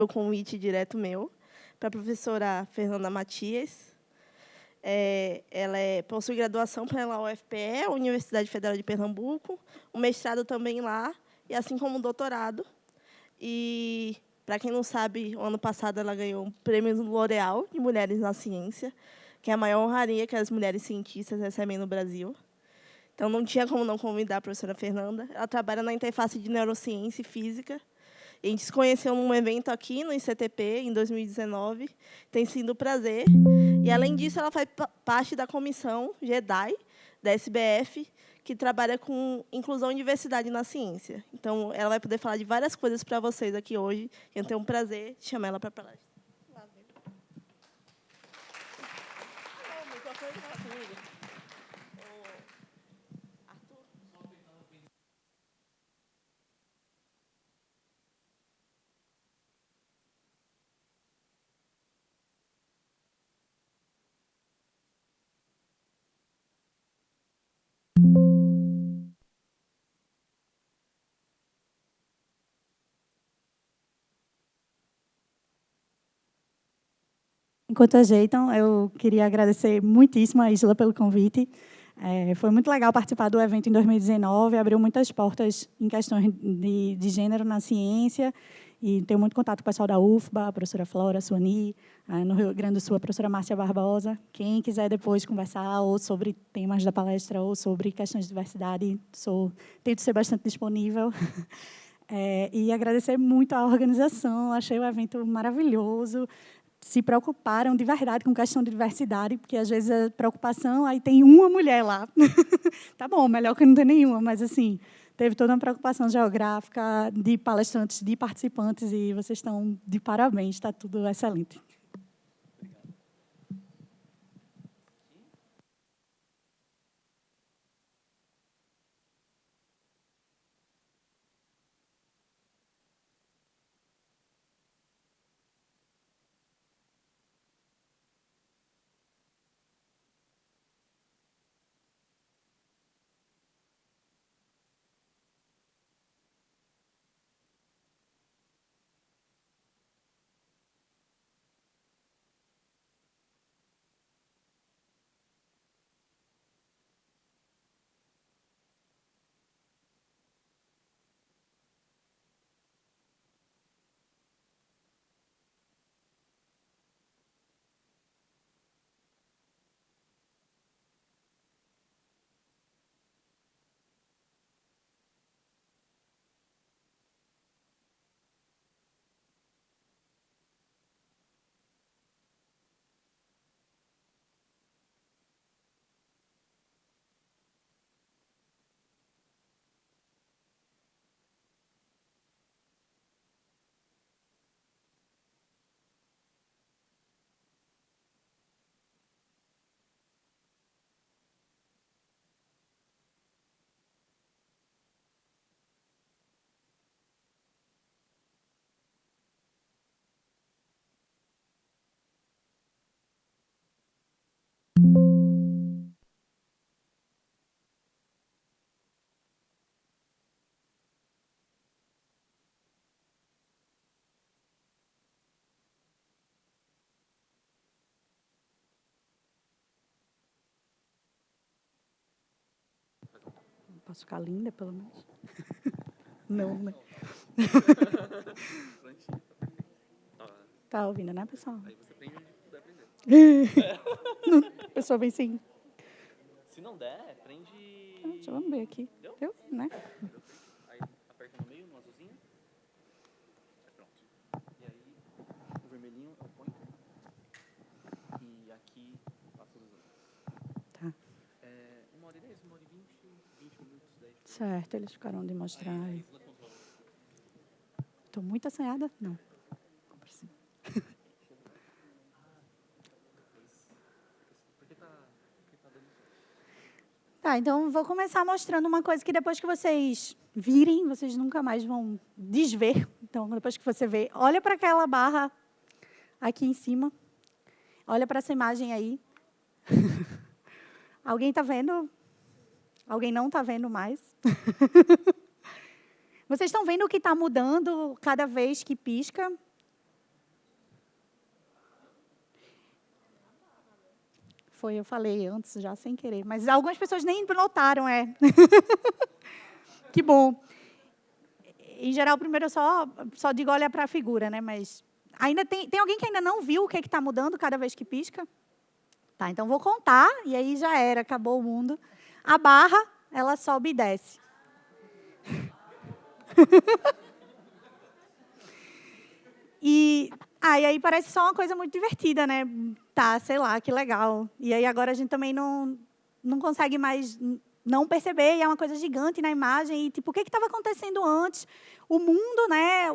o convite direto meu para a professora Fernanda Matias. Ela possui graduação pela UFPE, Universidade Federal de Pernambuco, um mestrado também lá, e assim como um doutorado. E, para quem não sabe, o ano passado ela ganhou um prêmio L'Oréal de Mulheres na Ciência, que é a maior honraria que as mulheres cientistas recebem no Brasil. Então, não tinha como não convidar a professora Fernanda. Ela trabalha na interface de neurociência e física. A gente se conheceu num evento aqui no ICTP, em 2019. Tem sido um prazer. E, além disso, ela faz parte da comissão GEDAI, da SBF, que trabalha com inclusão e diversidade na ciência. Então, ela vai poder falar de várias coisas para vocês aqui hoje. Eu tenho um prazer de chamar ela para a palestra. Enquanto ajeitam, eu queria agradecer muitíssimo a Isla pelo convite. Foi muito legal participar do evento em 2019, abriu muitas portas em questões de gênero na ciência, e tenho muito contato com o pessoal da UFBA, a professora Flora, a Suani, no Rio Grande do Sul, a professora Márcia Barbosa. Quem quiser depois conversar ou sobre temas da palestra ou sobre questões de diversidade, tento ser bastante disponível. E agradecer muito a organização, achei o evento maravilhoso. Se preocuparam de verdade com questão de diversidade, porque, às vezes, a preocupação, aí tem uma mulher lá. Tá bom, melhor que não ter nenhuma, mas, assim, teve toda uma preocupação geográfica de palestrantes, de participantes, e vocês estão de parabéns, está tudo excelente. Posso ficar linda, pelo menos? Não, né? Tá ouvindo, né, pessoal? Aí você aprende onde puder aprender. A pessoa vem sem... Se não der, prende... Deixa eu ver aqui. Deu? Deu, né? Deu. Aí aperta no meio, no azulzinho. Aí pronto. E aí, o vermelhinho é o pointer. E aqui, passa os outros. Tá. 1h10, 1h20, 20 minutos, 10 minutos. Certo, eles ficaram de mostrar. Aí a Isla controla. Estou muito assanhada? Não. Porque tá dando certo. Tá, então vou começar mostrando uma coisa que depois que vocês virem, vocês nunca mais vão desver. Então, depois que você vê, olha para aquela barra aqui em cima. Olha para essa imagem aí. Alguém está vendo? Alguém não está vendo mais? Vocês estão vendo o que está mudando cada vez que pisca? foi, eu falei antes, já sem querer. Mas algumas pessoas nem notaram, Que bom. Em geral, primeiro eu só digo olhar para a figura, né? Mas ainda tem alguém que ainda não viu o que está mudando cada vez que pisca? Tá, então vou contar, e aí já era, acabou o mundo. A barra, ela sobe e desce. E aí parece só uma coisa muito divertida, né? Tá, sei lá, que legal. E aí agora a gente também não consegue mais não perceber, e é uma coisa gigante na imagem. E, tipo, o que estava acontecendo antes? O mundo, né?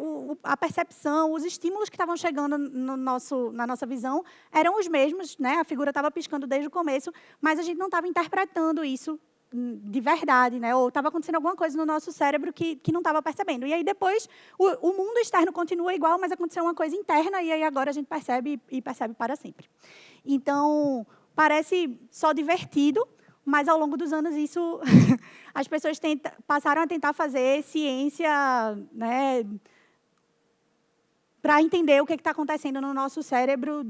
A percepção, os estímulos que estavam chegando na nossa visão eram os mesmos, né? A figura estava piscando desde o começo, mas a gente não estava interpretando isso de verdade, né? Ou estava acontecendo alguma coisa no nosso cérebro que não estava percebendo. E aí depois o mundo externo continua igual, mas aconteceu uma coisa interna e aí agora a gente percebe e percebe para sempre. Então, parece só divertido, mas ao longo dos anos isso as pessoas passaram a tentar fazer ciência, né, para entender o que está acontecendo no nosso cérebro,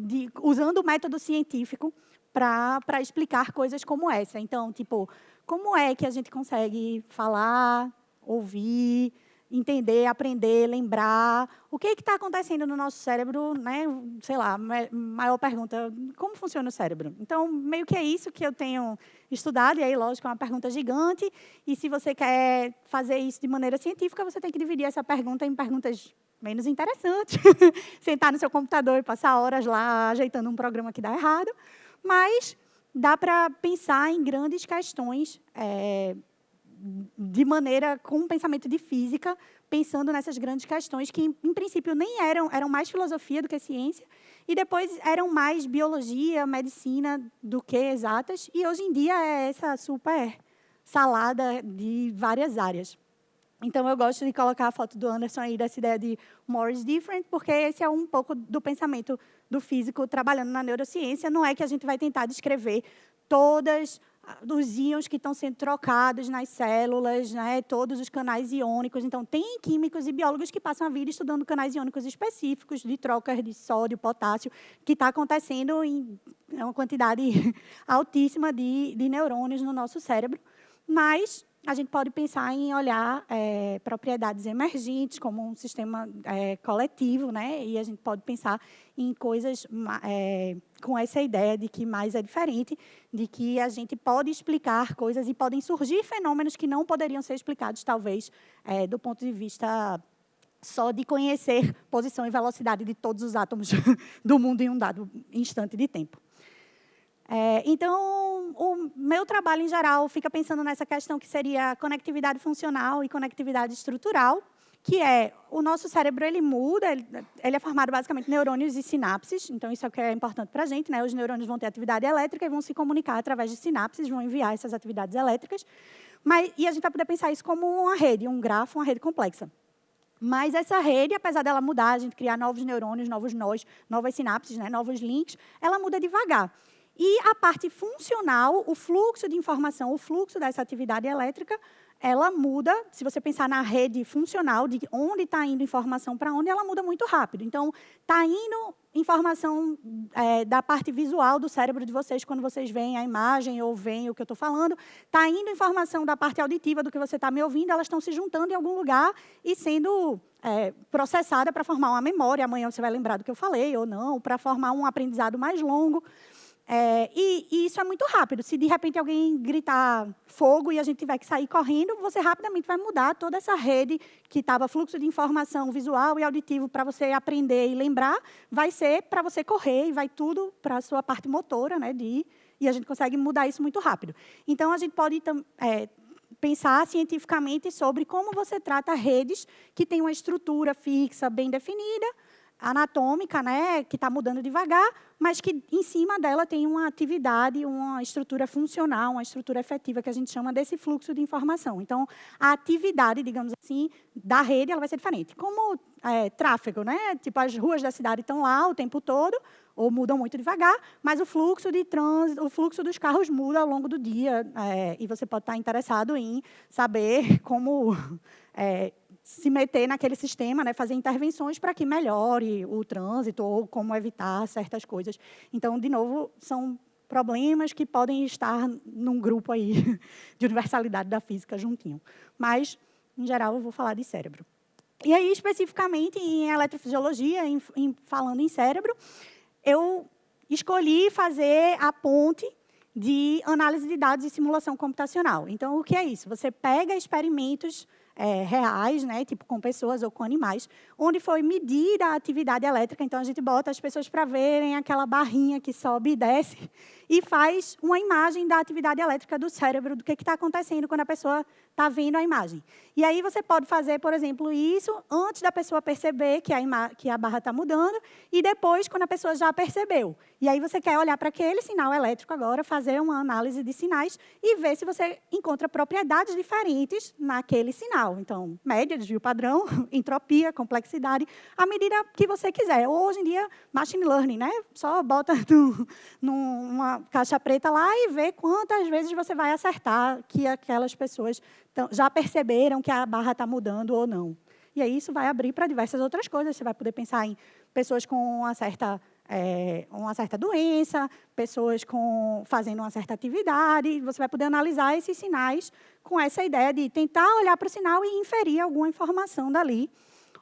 usando o método científico para explicar coisas como essa. Então, tipo, como é que a gente consegue falar, ouvir, entender, aprender, lembrar? O que está acontecendo no nosso cérebro, né? Sei lá, maior pergunta, como funciona o cérebro? Então, meio que é isso que eu tenho estudado, e aí, lógico, é uma pergunta gigante, e se você quer fazer isso de maneira científica, você tem que dividir essa pergunta em perguntas menos interessantes, sentar no seu computador e passar horas lá ajeitando um programa que dá errado, mas dá para pensar em grandes questões de maneira, com um pensamento de física, pensando nessas grandes questões que, em princípio, nem eram mais filosofia do que ciência, e depois eram mais biologia, medicina do que exatas, e hoje em dia é essa super salada de várias áreas. Então, eu gosto de colocar a foto do Anderson aí, dessa ideia de more is different, porque esse é um pouco do pensamento do físico trabalhando na neurociência. Não é que a gente vai tentar descrever todos os íons que estão sendo trocados nas células, né, todos os canais iônicos. Então, tem químicos e biólogos que passam a vida estudando canais iônicos específicos de trocas de sódio, potássio, que está acontecendo em uma quantidade altíssima de neurônios no nosso cérebro. Mas a gente pode pensar em olhar propriedades emergentes como um sistema coletivo, né? E a gente pode pensar em coisas com essa ideia de que mais é diferente, de que a gente pode explicar coisas e podem surgir fenômenos que não poderiam ser explicados, talvez, do ponto de vista só de conhecer posição e velocidade de todos os átomos do mundo em um dado instante de tempo. Então, o meu trabalho, em geral, fica pensando nessa questão que seria conectividade funcional e conectividade estrutural, que é o nosso cérebro, ele muda, ele é formado basicamente de neurônios e sinapses, então isso é o que é importante para a gente, né? Os neurônios vão ter atividade elétrica e vão se comunicar através de sinapses, vão enviar essas atividades elétricas, e a gente vai poder pensar isso como uma rede, um grafo, uma rede complexa. Mas essa rede, apesar dela mudar, a gente criar novos neurônios, novos nós, novas sinapses, né? Novos links, ela muda devagar. E a parte funcional, o fluxo de informação, o fluxo dessa atividade elétrica, ela muda, se você pensar na rede funcional, de onde está indo informação para onde, ela muda muito rápido. Então, está indo informação da parte visual do cérebro de vocês, quando vocês veem a imagem ou veem o que eu estou falando. Está indo informação da parte auditiva do que você está me ouvindo, elas estão se juntando em algum lugar e sendo processada para formar uma memória. Amanhã você vai lembrar do que eu falei ou não, para formar um aprendizado mais longo. E isso é muito rápido. Se, de repente, alguém gritar fogo e a gente tiver que sair correndo, você rapidamente vai mudar toda essa rede que estava fluxo de informação visual e auditivo para você aprender e lembrar, vai ser para você correr e vai tudo para a sua parte motora, né, e a gente consegue mudar isso muito rápido. Então, a gente pode pensar cientificamente sobre como você trata redes que têm uma estrutura fixa, bem definida, anatômica, né, que está mudando devagar, mas que em cima dela tem uma atividade, uma estrutura funcional, uma estrutura efetiva, que a gente chama desse fluxo de informação. Então, a atividade, digamos assim, da rede, ela vai ser diferente. Como tráfego, né? Tipo, as ruas da cidade estão lá o tempo todo, ou mudam muito devagar, mas o fluxo de trânsito, o fluxo dos carros muda ao longo do dia, e você pode estar interessado em saber como se meter naquele sistema, né, fazer intervenções para que melhore o trânsito ou como evitar certas coisas. Então, de novo, são problemas que podem estar num grupo aí de universalidade da física juntinho. Mas, em geral, eu vou falar de cérebro. E aí, especificamente, em eletrofisiologia, falando em cérebro, eu escolhi fazer a ponte de análise de dados e simulação computacional. Então, o que é isso? Você pega experimentos reais, né, tipo com pessoas ou com animais, onde foi medida a atividade elétrica. Então, a gente bota as pessoas para verem aquela barrinha que sobe e desce e faz uma imagem da atividade elétrica do cérebro, do que está acontecendo quando a pessoa está vendo a imagem. E aí você pode fazer, por exemplo, isso antes da pessoa perceber que a barra está mudando e depois, quando a pessoa já percebeu. E aí você quer olhar para aquele sinal elétrico agora, fazer uma análise de sinais e ver se você encontra propriedades diferentes naquele sinal. Então, média, desvio padrão, entropia, complexidade, à medida que você quiser. Hoje em dia, machine learning, né? Só bota numa caixa preta lá e vê quantas vezes você vai acertar que aquelas pessoas já perceberam que a barra está mudando ou não. E aí isso vai abrir para diversas outras coisas. Você vai poder pensar em pessoas com uma certa doença, pessoas fazendo uma certa atividade. Você vai poder analisar esses sinais com essa ideia de tentar olhar para o sinal e inferir alguma informação dali.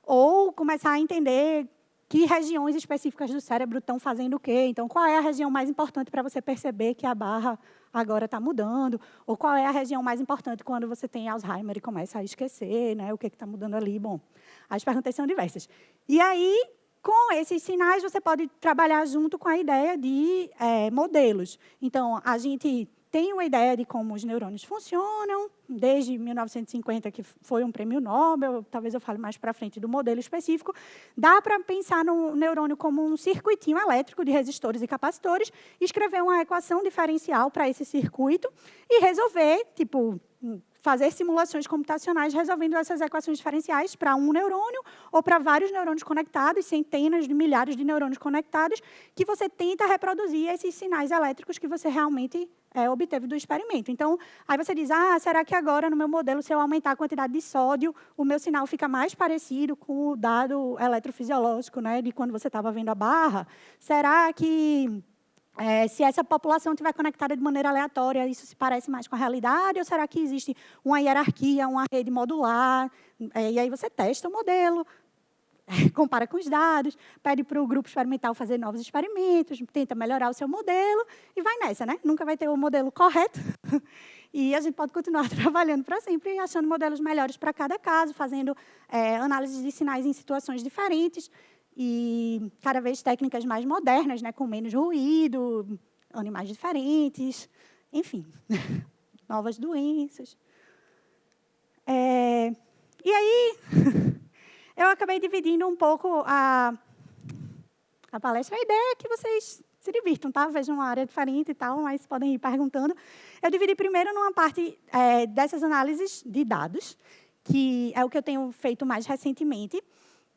Ou começar a entender que regiões específicas do cérebro estão fazendo o quê. Então, qual é a região mais importante para você perceber que a barra agora está mudando? Ou qual é a região mais importante quando você tem Alzheimer e começa a esquecer, né, o que está mudando ali? Bom, as perguntas são diversas. E aí, com esses sinais, você pode trabalhar junto com a ideia de modelos. Então, a gente tem uma ideia de como os neurônios funcionam, desde 1950, que foi um prêmio Nobel, talvez eu fale mais para frente do modelo específico. Dá para pensar no neurônio como um circuitinho elétrico de resistores e capacitores, escrever uma equação diferencial para esse circuito e resolver, tipo, fazer simulações computacionais resolvendo essas equações diferenciais para um neurônio ou para vários neurônios conectados, centenas de milhares de neurônios conectados, que você tenta reproduzir esses sinais elétricos que você realmente obteve do experimento. Então, aí você diz, será que agora no meu modelo, se eu aumentar a quantidade de sódio, o meu sinal fica mais parecido com o dado eletrofisiológico, né, de quando você estava vendo a barra? Será que se essa população estiver conectada de maneira aleatória, isso se parece mais com a realidade? Ou será que existe uma hierarquia, uma rede modular? E aí você testa o modelo, compara com os dados, pede para o grupo experimental fazer novos experimentos, tenta melhorar o seu modelo e vai nessa, né? Nunca vai ter o modelo correto. E a gente pode continuar trabalhando para sempre, achando modelos melhores para cada caso, fazendo análises de sinais em situações diferentes, e cada vez técnicas mais modernas, né, com menos ruído, animais diferentes, enfim, novas doenças. E aí, eu acabei dividindo um pouco a palestra. A ideia é que vocês se divirtam, tá? Vejam uma área diferente e tal, mas podem ir perguntando. Eu dividi primeiro numa parte dessas análises de dados, que é o que eu tenho feito mais recentemente,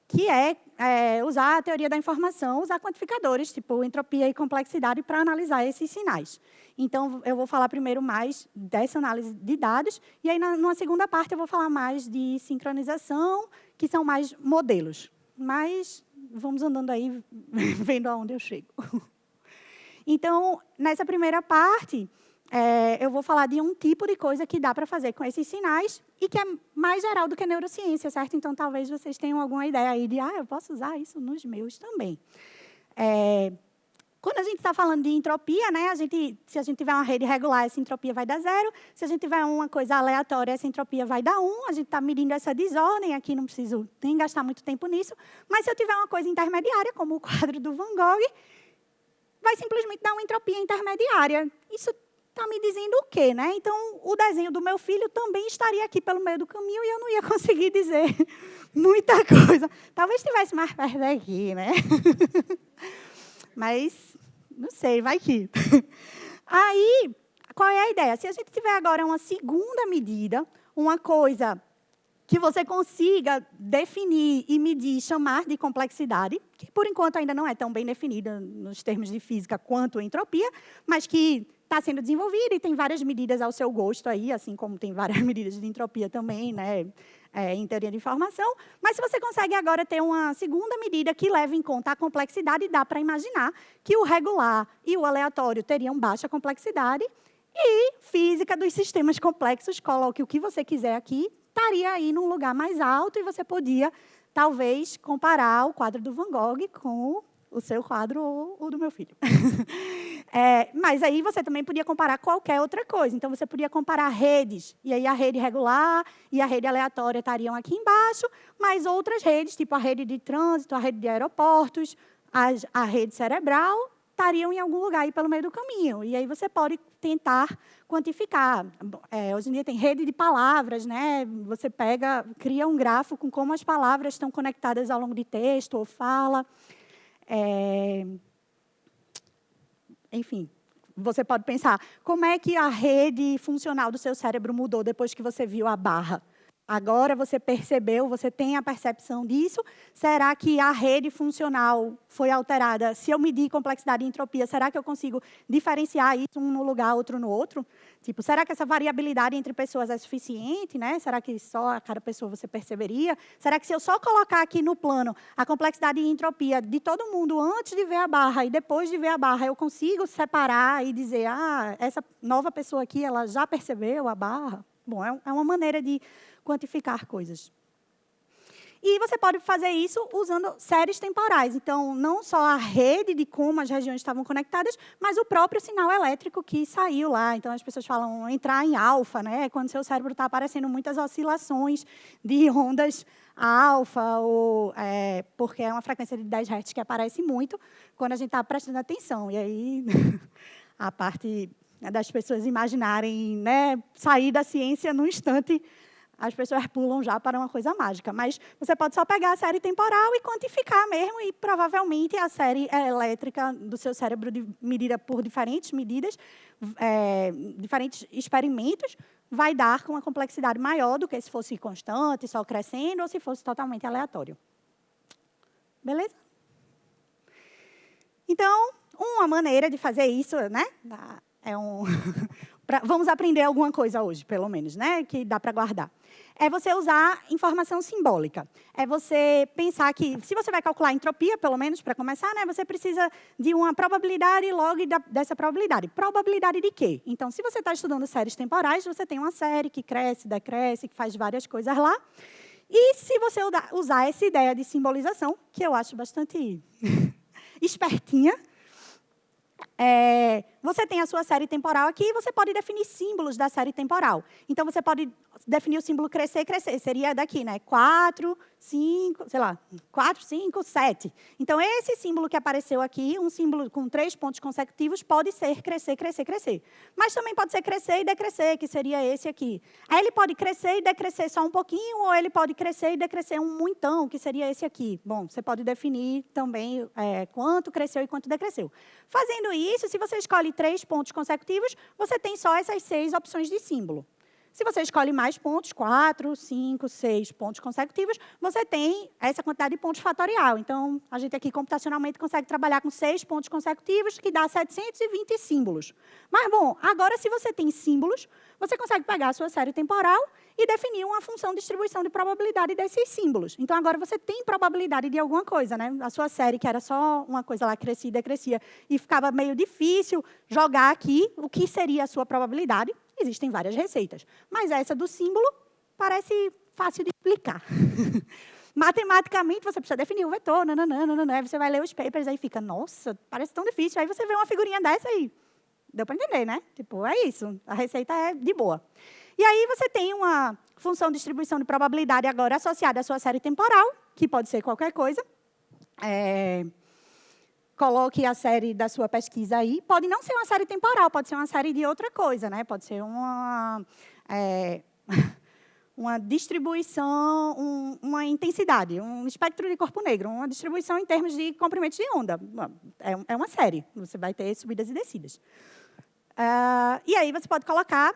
que é usar a teoria da informação, usar quantificadores, tipo entropia e complexidade, para analisar esses sinais. Então, eu vou falar primeiro mais dessa análise de dados, e aí, numa segunda parte, eu vou falar mais de sincronização, que são mais modelos. Mas vamos andando aí, vendo aonde eu chego. Então, nessa primeira parte, eu vou falar de um tipo de coisa que dá para fazer com esses sinais e que é mais geral do que a neurociência, certo? Então, talvez vocês tenham alguma ideia aí de, eu posso usar isso nos meus também. Quando a gente está falando de entropia, né, se a gente tiver uma rede regular, essa entropia vai dar 0. Se a gente tiver uma coisa aleatória, essa entropia vai dar 1. A gente está medindo essa desordem aqui, não preciso nem gastar muito tempo nisso. Mas se eu tiver uma coisa intermediária, como o quadro do Van Gogh, vai simplesmente dar uma entropia intermediária. Isso está me dizendo o quê, né? Então, o desenho do meu filho também estaria aqui pelo meio do caminho e eu não ia conseguir dizer muita coisa. Talvez estivesse mais perto daqui, né? Mas, não sei, vai que. Aí, qual é a ideia? Se a gente tiver agora uma segunda medida, uma coisa que você consiga definir e medir, chamar de complexidade, que, por enquanto, ainda não é tão bem definida nos termos de física quanto entropia, mas que está sendo desenvolvida e tem várias medidas ao seu gosto aí, assim como tem várias medidas de entropia também, né? em teoria de informação, mas se você consegue agora ter uma segunda medida que leva em conta a complexidade, dá para imaginar que o regular e o aleatório teriam baixa complexidade e física dos sistemas complexos, coloque o que você quiser aqui, estaria aí num lugar mais alto e você podia, talvez, comparar o quadro do Van Gogh com o seu quadro ou o do meu filho. Mas aí você também podia comparar qualquer outra coisa. Então, você podia comparar redes. E aí, a rede regular e a rede aleatória estariam aqui embaixo, mas outras redes, tipo a rede de trânsito, a rede de aeroportos, a rede cerebral, estariam em algum lugar aí pelo meio do caminho. E aí, você pode tentar quantificar. Hoje em dia, tem rede de palavras, né? Você cria um grafo com como as palavras estão conectadas ao longo de texto ou fala. Enfim, você pode pensar, como é que a rede funcional do seu cérebro mudou depois que você viu a barra? Agora você percebeu, você tem a percepção disso. Será que a rede funcional foi alterada? Se eu medir complexidade e entropia, será que eu consigo diferenciar isso um no lugar, outro no outro? Tipo, será que essa variabilidade entre pessoas é suficiente, né? Será que só a cada pessoa você perceberia? Será que se eu só colocar aqui no plano a complexidade e entropia de todo mundo antes de ver a barra e depois de ver a barra, eu consigo separar e dizer, essa nova pessoa aqui, ela já percebeu a barra? Bom, é uma maneira de quantificar coisas. E você pode fazer isso usando séries temporais. Então, não só a rede de como as regiões estavam conectadas, mas o próprio sinal elétrico que saiu lá. Então, as pessoas falam entrar em alfa, né? Quando seu cérebro está aparecendo muitas oscilações de ondas alfa, porque é uma frequência de 10 Hz que aparece muito quando a gente está prestando atenção. E aí, a parte das pessoas imaginarem, né, sair da ciência num instante, as pessoas pulam já para uma coisa mágica. Mas você pode só pegar a série temporal e quantificar mesmo, e provavelmente a série elétrica do seu cérebro, medida por diferentes medidas, diferentes experimentos, vai dar com uma complexidade maior do que se fosse constante, só crescendo, ou se fosse totalmente aleatório. Beleza? Então, uma maneira de fazer isso, né? Vamos aprender alguma coisa hoje, pelo menos, né? Que dá para guardar. É você usar informação simbólica. É você pensar que, se você vai calcular a entropia, pelo menos para começar, né, você precisa de uma probabilidade log dessa probabilidade. Probabilidade de quê? Então, se você está estudando séries temporais, você tem uma série que cresce, decresce, que faz várias coisas lá. E se você usar essa ideia de simbolização, que eu acho bastante espertinha, você tem a sua série temporal aqui e você pode definir símbolos da série temporal. Então, você pode definir o símbolo crescer, crescer. Seria daqui, né? 4, 5, sei lá, 4, 5, 7. Então, esse símbolo que apareceu aqui, um símbolo com 3 pontos consecutivos, pode ser crescer, crescer, crescer. Mas também pode ser crescer e decrescer, que seria esse aqui. Aí ele pode crescer e decrescer só um pouquinho, ou ele pode crescer e decrescer um muitão, que seria esse aqui. Bom, você pode definir também quanto cresceu e quanto decresceu. Fazendo isso, se você escolhe 3 pontos consecutivos, você tem só essas 6 opções de símbolo. Se você escolhe mais pontos, 4, 5, 6 pontos consecutivos, você tem essa quantidade de pontos fatorial. Então, a gente aqui computacionalmente consegue trabalhar com 6 pontos consecutivos, que dá 720 símbolos. Mas, bom, agora se você tem símbolos, você consegue pegar a sua série temporal e definir uma função de distribuição de probabilidade desses símbolos. Então, agora você tem probabilidade de alguma coisa, né? A sua série, que era só uma coisa lá, crescia e decrescia, e ficava meio difícil jogar aqui o que seria a sua probabilidade. Existem várias receitas, mas essa do símbolo parece fácil de explicar. Matematicamente, você precisa definir o vetor, nananana, você vai ler os papers, aí fica, nossa, parece tão difícil. Aí você vê uma figurinha dessa aí. Deu para entender, né? Tipo, é isso, a receita é de boa. E aí você tem uma função de distribuição de probabilidade agora associada à sua série temporal, que pode ser qualquer coisa. Coloque a série da sua pesquisa aí. Pode não ser uma série temporal, pode ser uma série de outra coisa, né? Pode ser uma distribuição, uma intensidade, um espectro de corpo negro, uma distribuição em termos de comprimentos de onda. É uma série, você vai ter subidas e descidas. E aí você pode colocar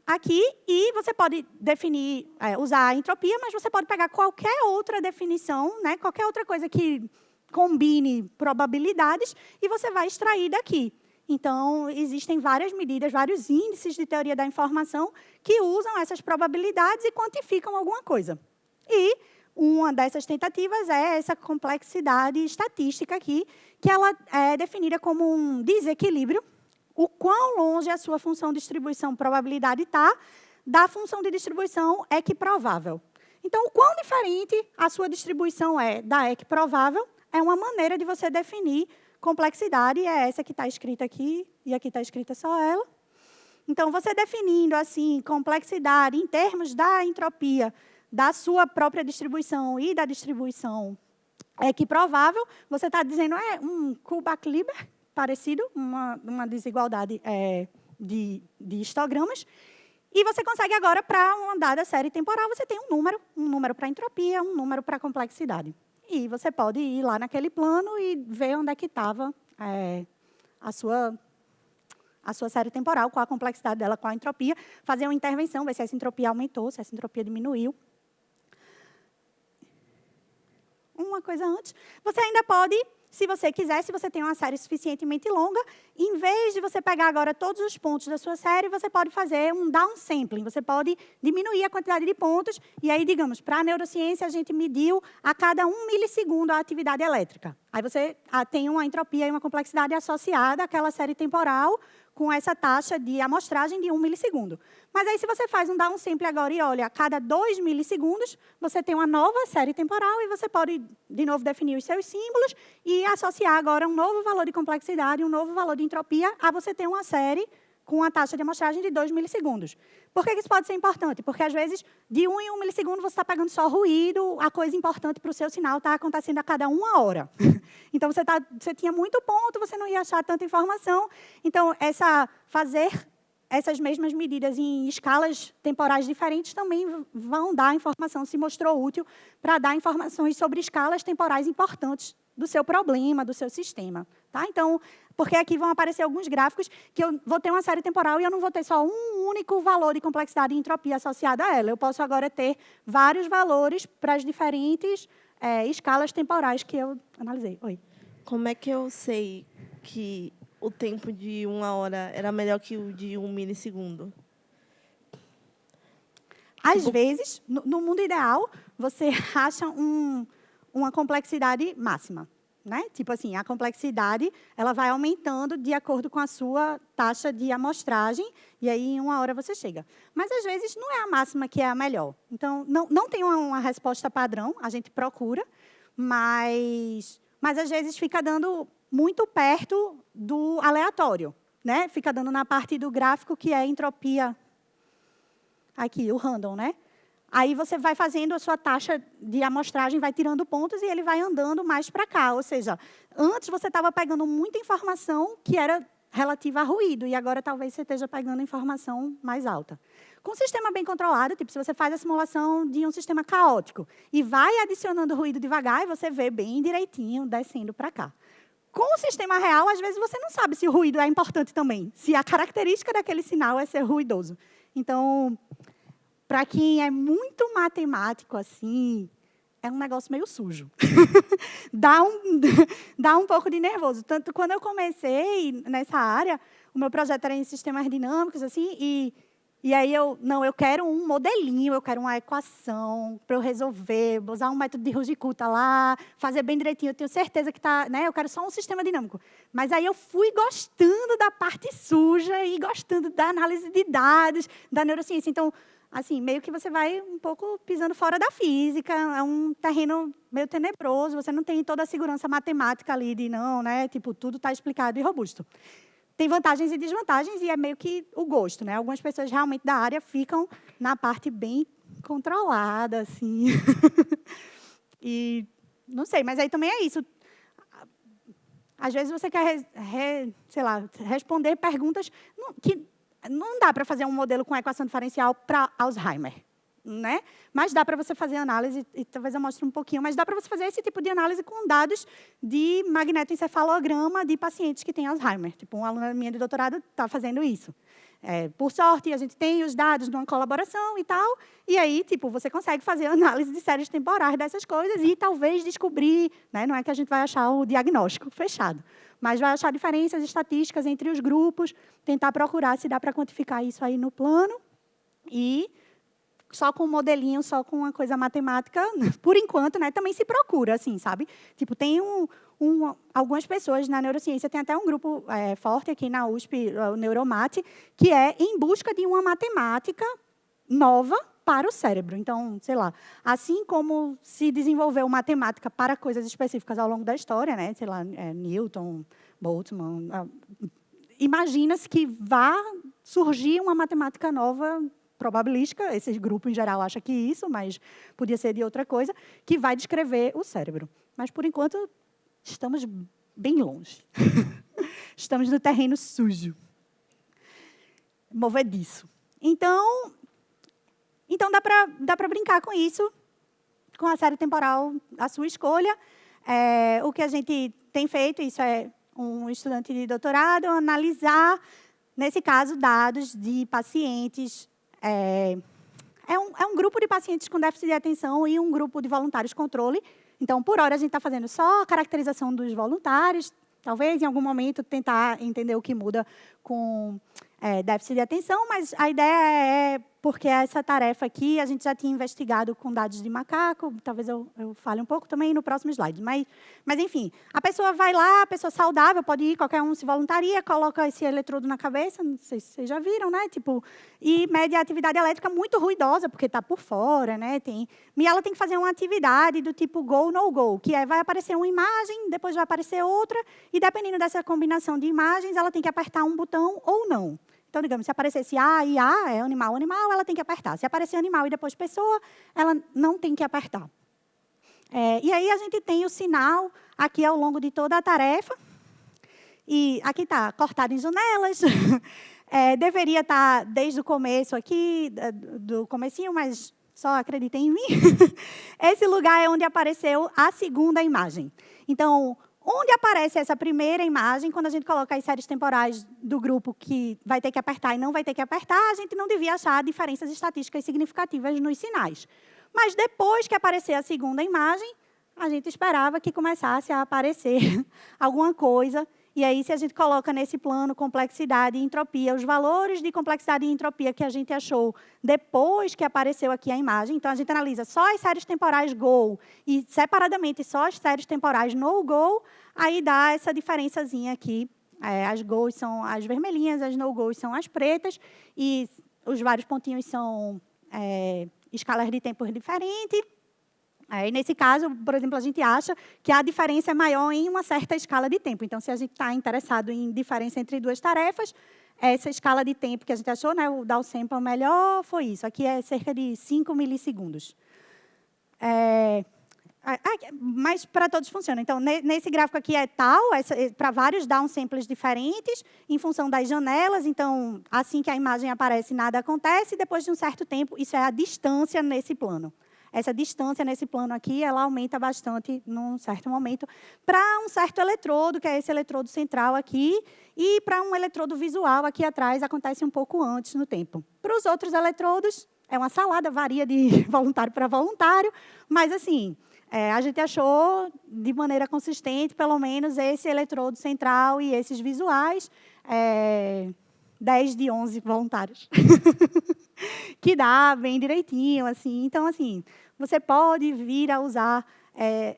aqui e você pode definir, usar a entropia, mas você pode pegar qualquer outra definição, né? Qualquer outra coisa que combine probabilidades e você vai extrair daqui. Então, existem várias medidas, vários índices de teoria da informação que usam essas probabilidades e quantificam alguma coisa. E uma dessas tentativas é essa complexidade estatística aqui, que ela é definida como um desequilíbrio, o quão longe a sua função de distribuição probabilidade está da função de distribuição equiprovável. Então, o quão diferente a sua distribuição é da equiprovável é uma maneira de você definir complexidade, é essa que está escrita aqui, e aqui está escrita só ela. Então, você definindo assim complexidade em termos da entropia da sua própria distribuição e da distribuição equiprovável, você está dizendo um Kullback-Leibler parecido, uma desigualdade de histogramas. E você consegue agora, para uma dada série temporal, você tem um número para entropia, um número para complexidade. E você pode ir lá naquele plano e ver onde é que estava a sua série temporal, qual a complexidade dela, qual a entropia, fazer uma intervenção, ver se essa entropia aumentou, se essa entropia diminuiu. Uma coisa antes, você ainda pode, se você quiser, se você tem uma série suficientemente longa, em vez de você pegar agora todos os pontos da sua série, você pode fazer um downsampling. Você pode diminuir a quantidade de pontos. E aí, digamos, para a neurociência, a gente mediu a cada 1 milissegundo a atividade elétrica. Aí você tem uma entropia e uma complexidade associada àquela série temporal com essa taxa de amostragem de 1 milissegundo. Mas aí, se você faz um downsample agora e olha, a cada 2 milissegundos, você tem uma nova série temporal e você pode, de novo, definir os seus símbolos e associar agora um novo valor de complexidade, um novo valor de entropia, a você ter uma série com a taxa de amostragem de 2 milissegundos. Por que isso pode ser importante? Porque, às vezes, de 1 em 1 milissegundo, você está pegando só ruído, a coisa importante para o seu sinal está acontecendo a cada 1 hora. Então, você tinha muito ponto, você não ia achar tanta informação. Então, fazer essas mesmas medidas em escalas temporais diferentes também vão dar informação, se mostrou útil, para dar informações sobre escalas temporais importantes do seu problema, do seu sistema. Tá? Então, porque aqui vão aparecer alguns gráficos que eu vou ter uma série temporal e eu não vou ter só um único valor de complexidade e entropia associado a ela. Eu posso agora ter vários valores para as diferentes escalas temporais que eu analisei. Oi. Como é que eu sei que o tempo de 1 hora era melhor que o de 1 milissegundo? Às vezes, no mundo ideal, você acha uma complexidade máxima. Né? Tipo assim, a complexidade ela vai aumentando de acordo com a sua taxa de amostragem, e aí em 1 hora você chega. Mas, às vezes, não é a máxima que é a melhor. Então, não tem uma resposta padrão, a gente procura, mas às vezes fica dando muito perto do aleatório. Né? Fica dando na parte do gráfico que é entropia, aqui, o random, né? Aí você vai fazendo a sua taxa de amostragem, vai tirando pontos e ele vai andando mais para cá. Ou seja, antes você estava pegando muita informação que era relativa a ruído, e agora talvez você esteja pegando informação mais alta. Com um sistema bem controlado, tipo, se você faz a simulação de um sistema caótico e vai adicionando ruído devagar, você vê bem direitinho descendo para cá. Com o sistema real, às vezes você não sabe se o ruído é importante também, se a característica daquele sinal é ser ruidoso. Então, para quem é muito matemático, assim, é um negócio meio sujo. dá um pouco de nervoso. Tanto quando eu comecei nessa área, o meu projeto era em sistemas dinâmicos, assim, e aí eu quero um modelinho, eu quero uma equação para eu resolver, usar um método de Ruji-Kuta lá, fazer bem direitinho, eu tenho certeza que está, né? Eu quero só um sistema dinâmico. Mas aí eu fui gostando da parte suja e gostando da análise de dados, da neurociência. Então, assim, meio que você vai um pouco pisando fora da física, é um terreno meio tenebroso, você não tem toda a segurança matemática ali de não, né? Tipo, tudo está explicado e robusto. Tem vantagens e desvantagens e é meio que o gosto, né? Algumas pessoas realmente da área ficam na parte bem controlada, assim. E não sei, mas aí também é isso. Às vezes você quer, sei lá, responder perguntas que não dá para fazer um modelo com equação diferencial para Alzheimer, né? Mas dá para você fazer análise, e talvez eu mostre um pouquinho, mas dá para você fazer esse tipo de análise com dados de magnetoencefalograma de pacientes que têm Alzheimer. Tipo, uma aluna minha de doutorado está fazendo isso. Por sorte, a gente tem os dados de uma colaboração e tal, e aí, tipo, você consegue fazer análise de séries temporais dessas coisas e talvez descobrir, né? Não é que a gente vai achar o diagnóstico fechado, mas vai achar diferenças estatísticas entre os grupos, tentar procurar se dá para quantificar isso aí no plano e só com um modelinho, só com uma coisa matemática, por enquanto, né, também se procura, assim, sabe? Tipo, tem algumas pessoas na neurociência, tem até um grupo forte aqui na USP, o Neuromate, que é em busca de uma matemática nova para o cérebro. Então, sei lá, assim como se desenvolveu matemática para coisas específicas ao longo da história, né, sei lá, Newton, Boltzmann, imagina-se que vá surgir uma matemática nova, probabilística, esse grupo em geral acha que isso, mas podia ser de outra coisa, que vai descrever o cérebro. Mas, por enquanto, estamos bem longe. Estamos no terreno sujo, movediço. Então dá para brincar com isso, com a série temporal, a sua escolha. O que a gente tem feito, isso é um estudante de doutorado, analisar, nesse caso, dados de pacientes. É um grupo de pacientes com déficit de atenção e um grupo de voluntários controle. Então, por hora, a gente está fazendo só a caracterização dos voluntários, talvez, em algum momento, tentar entender o que muda com déficit de atenção, mas a ideia é, porque essa tarefa aqui, a gente já tinha investigado com dados de macaco, talvez eu fale um pouco também no próximo slide, mas enfim, a pessoa vai lá, a pessoa saudável, pode ir, qualquer um se voluntaria, coloca esse eletrodo na cabeça, não sei se vocês já viram, né? Tipo, e mede a atividade elétrica muito ruidosa, porque está por fora, né? E ela tem que fazer uma atividade do tipo go, no go, que vai aparecer uma imagem, depois vai aparecer outra, e dependendo dessa combinação de imagens, ela tem que apertar um botão ou não. Então, digamos, se aparecesse A e A, é animal, ela tem que apertar. Se aparecer animal e depois pessoa, ela não tem que apertar. E aí a gente tem o sinal aqui ao longo de toda a tarefa. E aqui está cortado em janelas. Deveria estar desde o começo aqui, do comecinho, mas só acreditem em mim. Esse lugar é onde apareceu a segunda imagem. Então, onde aparece essa primeira imagem, quando a gente coloca as séries temporais do grupo que vai ter que apertar e não vai ter que apertar, a gente não devia achar diferenças estatísticas significativas nos sinais. Mas depois que aparecer a segunda imagem, a gente esperava que começasse a aparecer alguma coisa. E aí, se a gente coloca nesse plano complexidade e entropia, os valores de complexidade e entropia que a gente achou depois que apareceu aqui a imagem, então a gente analisa só as séries temporais GO e, separadamente, só as séries temporais no GO, aí dá essa diferençazinha aqui. As GOs são as vermelhinhas, as no-GOs são as pretas, e os vários pontinhos são escalas de tempo diferentes. Nesse caso, por exemplo, a gente acha que a diferença é maior em uma certa escala de tempo. Então, se a gente está interessado em diferença entre duas tarefas, essa escala de tempo que a gente achou, né, o downsample melhor, foi isso. Aqui é cerca de 5 milissegundos. Mas para todos funciona. Então, nesse gráfico aqui é tal, para vários downsamples diferentes, em função das janelas. Então, assim que a imagem aparece, nada acontece. E depois de um certo tempo, isso é a distância nesse plano. Essa distância nesse plano aqui, ela aumenta bastante num certo momento para um certo eletrodo, que é esse eletrodo central aqui, e para um eletrodo visual aqui atrás, acontece um pouco antes no tempo. Para os outros eletrodos, é uma salada, varia de voluntário para voluntário, mas, assim, a gente achou, de maneira consistente, pelo menos, esse eletrodo central e esses visuais, 10 de 11 voluntários. Que dá bem direitinho, assim. Então, assim, você pode vir a usar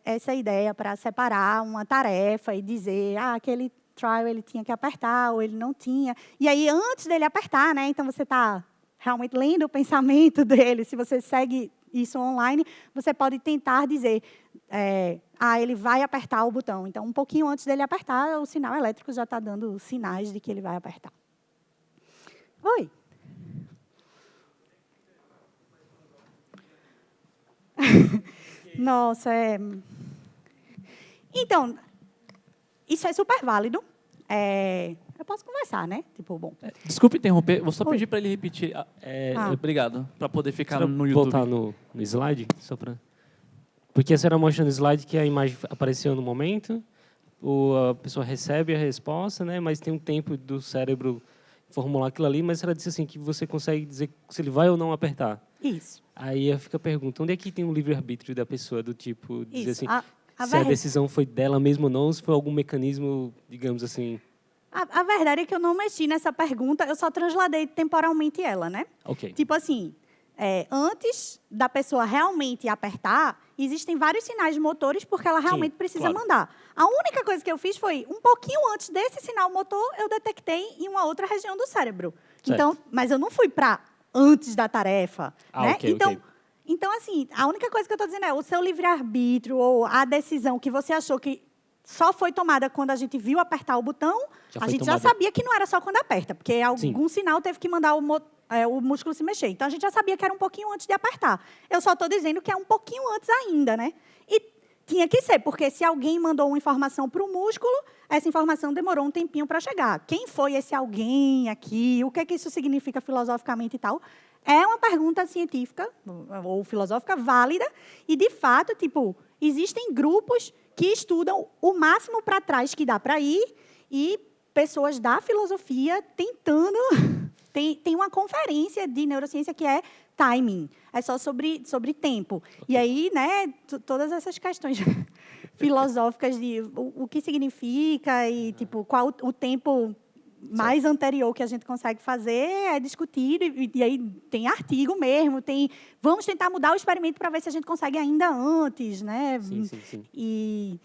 essa ideia para separar uma tarefa e dizer, aquele trial ele tinha que apertar ou ele não tinha. E aí, antes dele apertar, né? Então, você está realmente lendo o pensamento dele. Se você segue isso online, você pode tentar dizer, ele vai apertar o botão. Então, um pouquinho antes dele apertar, o sinal elétrico já está dando sinais de que ele vai apertar. Oi. Nossa, Então, isso é super válido. Eu posso conversar, né? Tipo, bom. Desculpe interromper, vou só pedir para ele repetir. Obrigado, para poder ficar no YouTube. Voltar no slide, só para... Porque a senhora mostra no slide que a imagem apareceu no momento, a pessoa recebe a resposta, né? Mas tem um tempo do cérebro formular aquilo ali, mas ela disse assim que você consegue dizer se ele vai ou não apertar. Isso. Aí fica a pergunta, onde é que tem o livre-arbítrio da pessoa, do tipo, dizer assim, se a decisão decisão foi dela mesmo ou não, ou se foi algum mecanismo, digamos assim... A verdade é que eu não mexi nessa pergunta, eu só transladei temporalmente ela, né? Ok. Tipo assim, antes da pessoa realmente apertar, existem vários sinais motores porque ela realmente precisa claro. mandar. A única coisa que eu fiz foi, um pouquinho antes desse sinal motor, eu detectei em uma outra região do cérebro. Certo. Então, mas eu não fui para antes da tarefa. Né? Ok, ok. Então, assim, a única coisa que eu estou dizendo é o seu livre-arbítrio ou a decisão que você achou que só foi tomada quando a gente viu apertar o botão, a gente já sabia que não era só quando aperta, porque algum sinal teve que mandar o músculo se mexer. Então, a gente já sabia que era um pouquinho antes de apertar. Eu só estou dizendo que é um pouquinho antes ainda, né? E tinha que ser, porque se alguém mandou uma informação para o músculo, essa informação demorou um tempinho para chegar. Quem foi esse alguém aqui? O que é que isso significa filosoficamente e tal? É uma pergunta científica ou filosófica válida e, de fato, tipo, existem grupos que estudam o máximo para trás que dá para ir e pessoas da filosofia tentando... Tem uma conferência de neurociência que é timing, é só sobre tempo. E aí, né, todas essas questões filosóficas de o que significa e tipo qual o tempo mais anterior que a gente consegue fazer é discutido e aí tem artigo mesmo, vamos tentar mudar o experimento para ver se a gente consegue ainda antes, né? Sim. E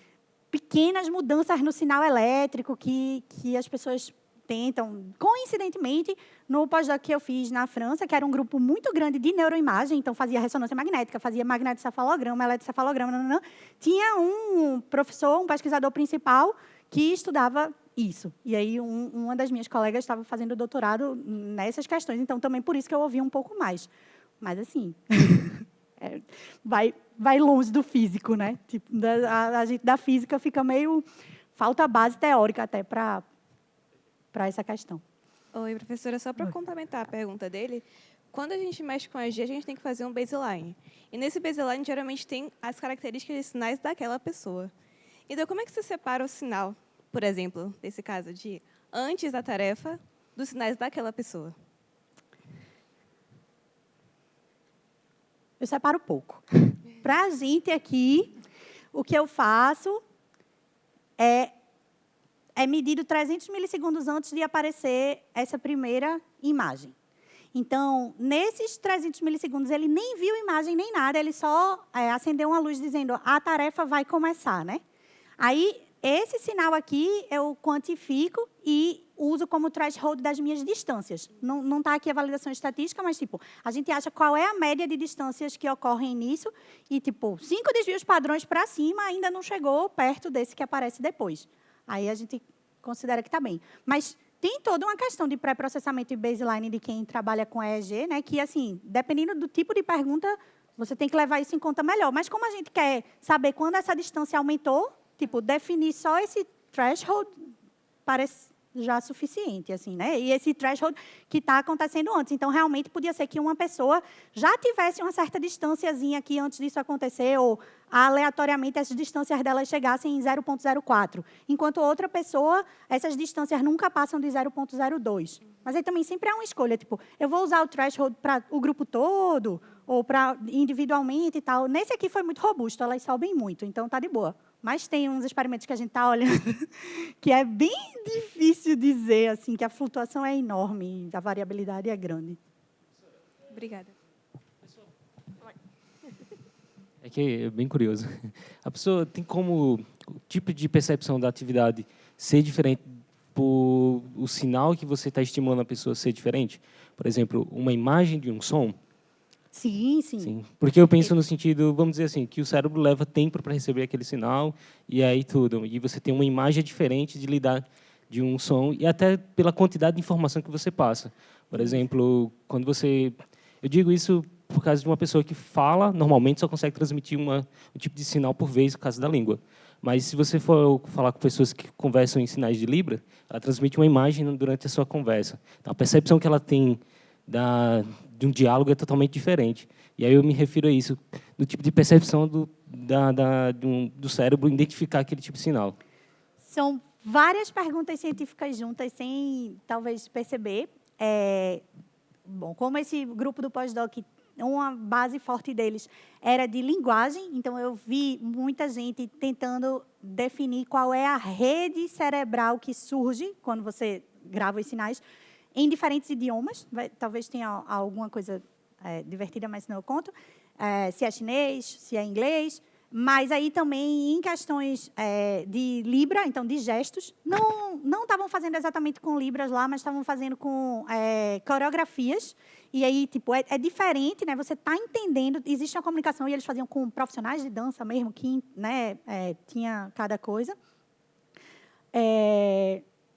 pequenas mudanças no sinal elétrico que as pessoas tentam. Coincidentemente, no pós-doc que eu fiz na França, que era um grupo muito grande de neuroimagem, então fazia ressonância magnética, fazia magnetocefalograma, eletrocefalograma, tinha um professor, um pesquisador principal que estudava isso. E aí, uma das minhas colegas estava fazendo doutorado nessas questões, então também por isso que eu ouvi um pouco mais. Mas, assim, vai longe do físico, né? Tipo, a gente da física fica meio... Falta base teórica até para essa questão. Oi, professora, só para complementar a pergunta dele, quando a gente mexe com a EG, a gente tem que fazer um baseline. E nesse baseline, geralmente, tem as características de sinais daquela pessoa. Então, como é que você separa o sinal, por exemplo, nesse caso, de antes da tarefa, dos sinais daquela pessoa? Eu separo pouco. Para a gente aqui, o que eu faço é medido 300 milissegundos antes de aparecer essa primeira imagem. Então, nesses 300 milissegundos, ele nem viu imagem nem nada, ele só acendeu uma luz dizendo a tarefa vai começar, né? Aí, esse sinal aqui eu quantifico e uso como threshold das minhas distâncias. Não está aqui a validação estatística, mas tipo, a gente acha qual é a média de distâncias que ocorrem nisso e, tipo, 5 desvios padrões para cima ainda não chegou perto desse que aparece depois. Aí a gente considera que está bem. Mas tem toda uma questão de pré-processamento e baseline de quem trabalha com EEG, né? Que, assim, dependendo do tipo de pergunta, você tem que levar isso em conta melhor. Mas como a gente quer saber quando essa distância aumentou, tipo, definir só esse threshold parece já suficiente, assim, né? E esse threshold que está acontecendo antes. Então, realmente, podia ser que uma pessoa já tivesse uma certa distânciazinha aqui antes disso acontecer, ou, aleatoriamente, essas distâncias delas chegassem em 0,04. Enquanto outra pessoa, essas distâncias nunca passam de 0,02. Mas aí também sempre é uma escolha, tipo, eu vou usar o threshold para o grupo todo, ou para individualmente e tal. Nesse aqui foi muito robusto, elas sobem muito, então está de boa. Mas tem uns experimentos que a gente está olhando que é bem difícil dizer assim, que a flutuação é enorme, a variabilidade é grande. Obrigada. É que é bem curioso. A pessoa tem como o tipo de percepção da atividade ser diferente por o sinal que você está estimulando a pessoa ser diferente? Por exemplo, uma imagem de um som? Sim. Sim, porque eu penso no sentido, vamos dizer assim, que o cérebro leva tempo para receber aquele sinal e aí tudo. E você tem uma imagem diferente de lidar de um som e até pela quantidade de informação que você passa. Por exemplo, quando você... Eu digo isso por causa de uma pessoa que fala, normalmente só consegue transmitir um tipo de sinal por vez, por causa da língua. Mas se você for falar com pessoas que conversam em sinais de Libra, ela transmite uma imagem durante a sua conversa. Então, a percepção que ela tem de um diálogo é totalmente diferente. E aí eu me refiro a isso, do tipo de percepção do cérebro identificar aquele tipo de sinal. São várias perguntas científicas juntas, sem talvez perceber. Bom, como esse grupo do pós-doc, uma base forte deles era de linguagem, então eu vi muita gente tentando definir qual é a rede cerebral que surge quando você grava os sinais em diferentes idiomas. Talvez tenha alguma coisa divertida, mas senão eu conto. Se é chinês, se é inglês. Mas aí também em questões de Libra, então de gestos, não estavam fazendo exatamente com Libras lá, mas estavam fazendo com coreografias. E aí, tipo, é diferente, né? Você está entendendo, existe uma comunicação, e eles faziam com profissionais de dança mesmo, que, né, tinha cada coisa.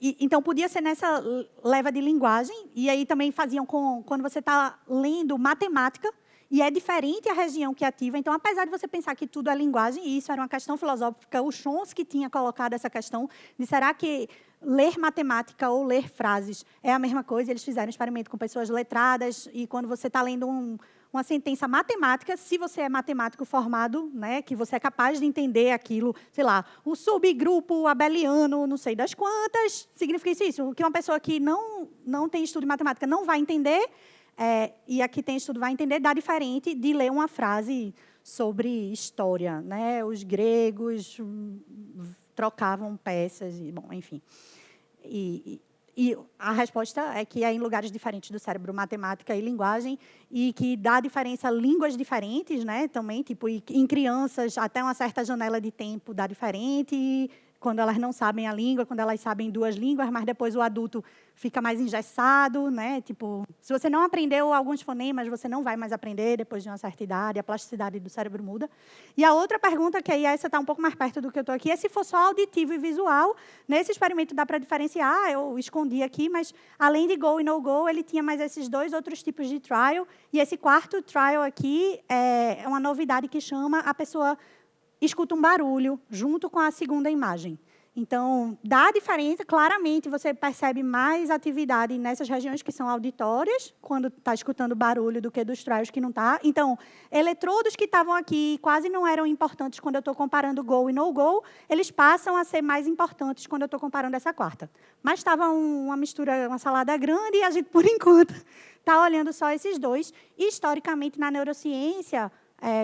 Então, podia ser nessa leva de linguagem, e aí também faziam quando você está lendo matemática, e é diferente a região que ativa. Então, apesar de você pensar que tudo é linguagem, e isso era uma questão filosófica, o Chomsky tinha colocado essa questão de será que ler matemática ou ler frases é a mesma coisa? Eles fizeram um experimento com pessoas letradas, e quando você está lendo uma sentença matemática, se você é matemático formado, né, que você é capaz de entender aquilo, sei lá, o subgrupo abeliano, não sei das quantas, significa isso. O que uma pessoa que não tem estudo de matemática não vai entender, e aqui tem estudo vai entender, dá diferente de ler uma frase sobre história, né? Os gregos trocavam peças, e, bom, enfim. E a resposta é que é em lugares diferentes do cérebro, matemática e linguagem, e que dá diferença línguas diferentes, né? Também, tipo, em crianças, até uma certa janela de tempo dá diferente, quando elas não sabem a língua, quando elas sabem duas línguas, mas depois o adulto fica mais engessado, né? Tipo, se você não aprendeu alguns fonemas, você não vai mais aprender depois de uma certa idade, a plasticidade do cérebro muda. E a outra pergunta, que aí essa está um pouco mais perto do que eu estou aqui, é se for só auditivo e visual. Nesse experimento dá para diferenciar, eu escondi aqui, mas além de go e no go, ele tinha mais esses dois outros tipos de trial, e esse quarto trial aqui é uma novidade que chama a pessoa escuta um barulho junto com a segunda imagem. Então, dá diferença, claramente, você percebe mais atividade nessas regiões que são auditórias, quando está escutando barulho, do que dos trials que não está. Então, eletrodos que estavam aqui quase não eram importantes quando eu estou comparando go e no-go, eles passam a ser mais importantes quando eu estou comparando essa quarta. Mas estava uma mistura, uma salada grande, e a gente, por enquanto, está olhando só esses dois. E, historicamente, na neurociência,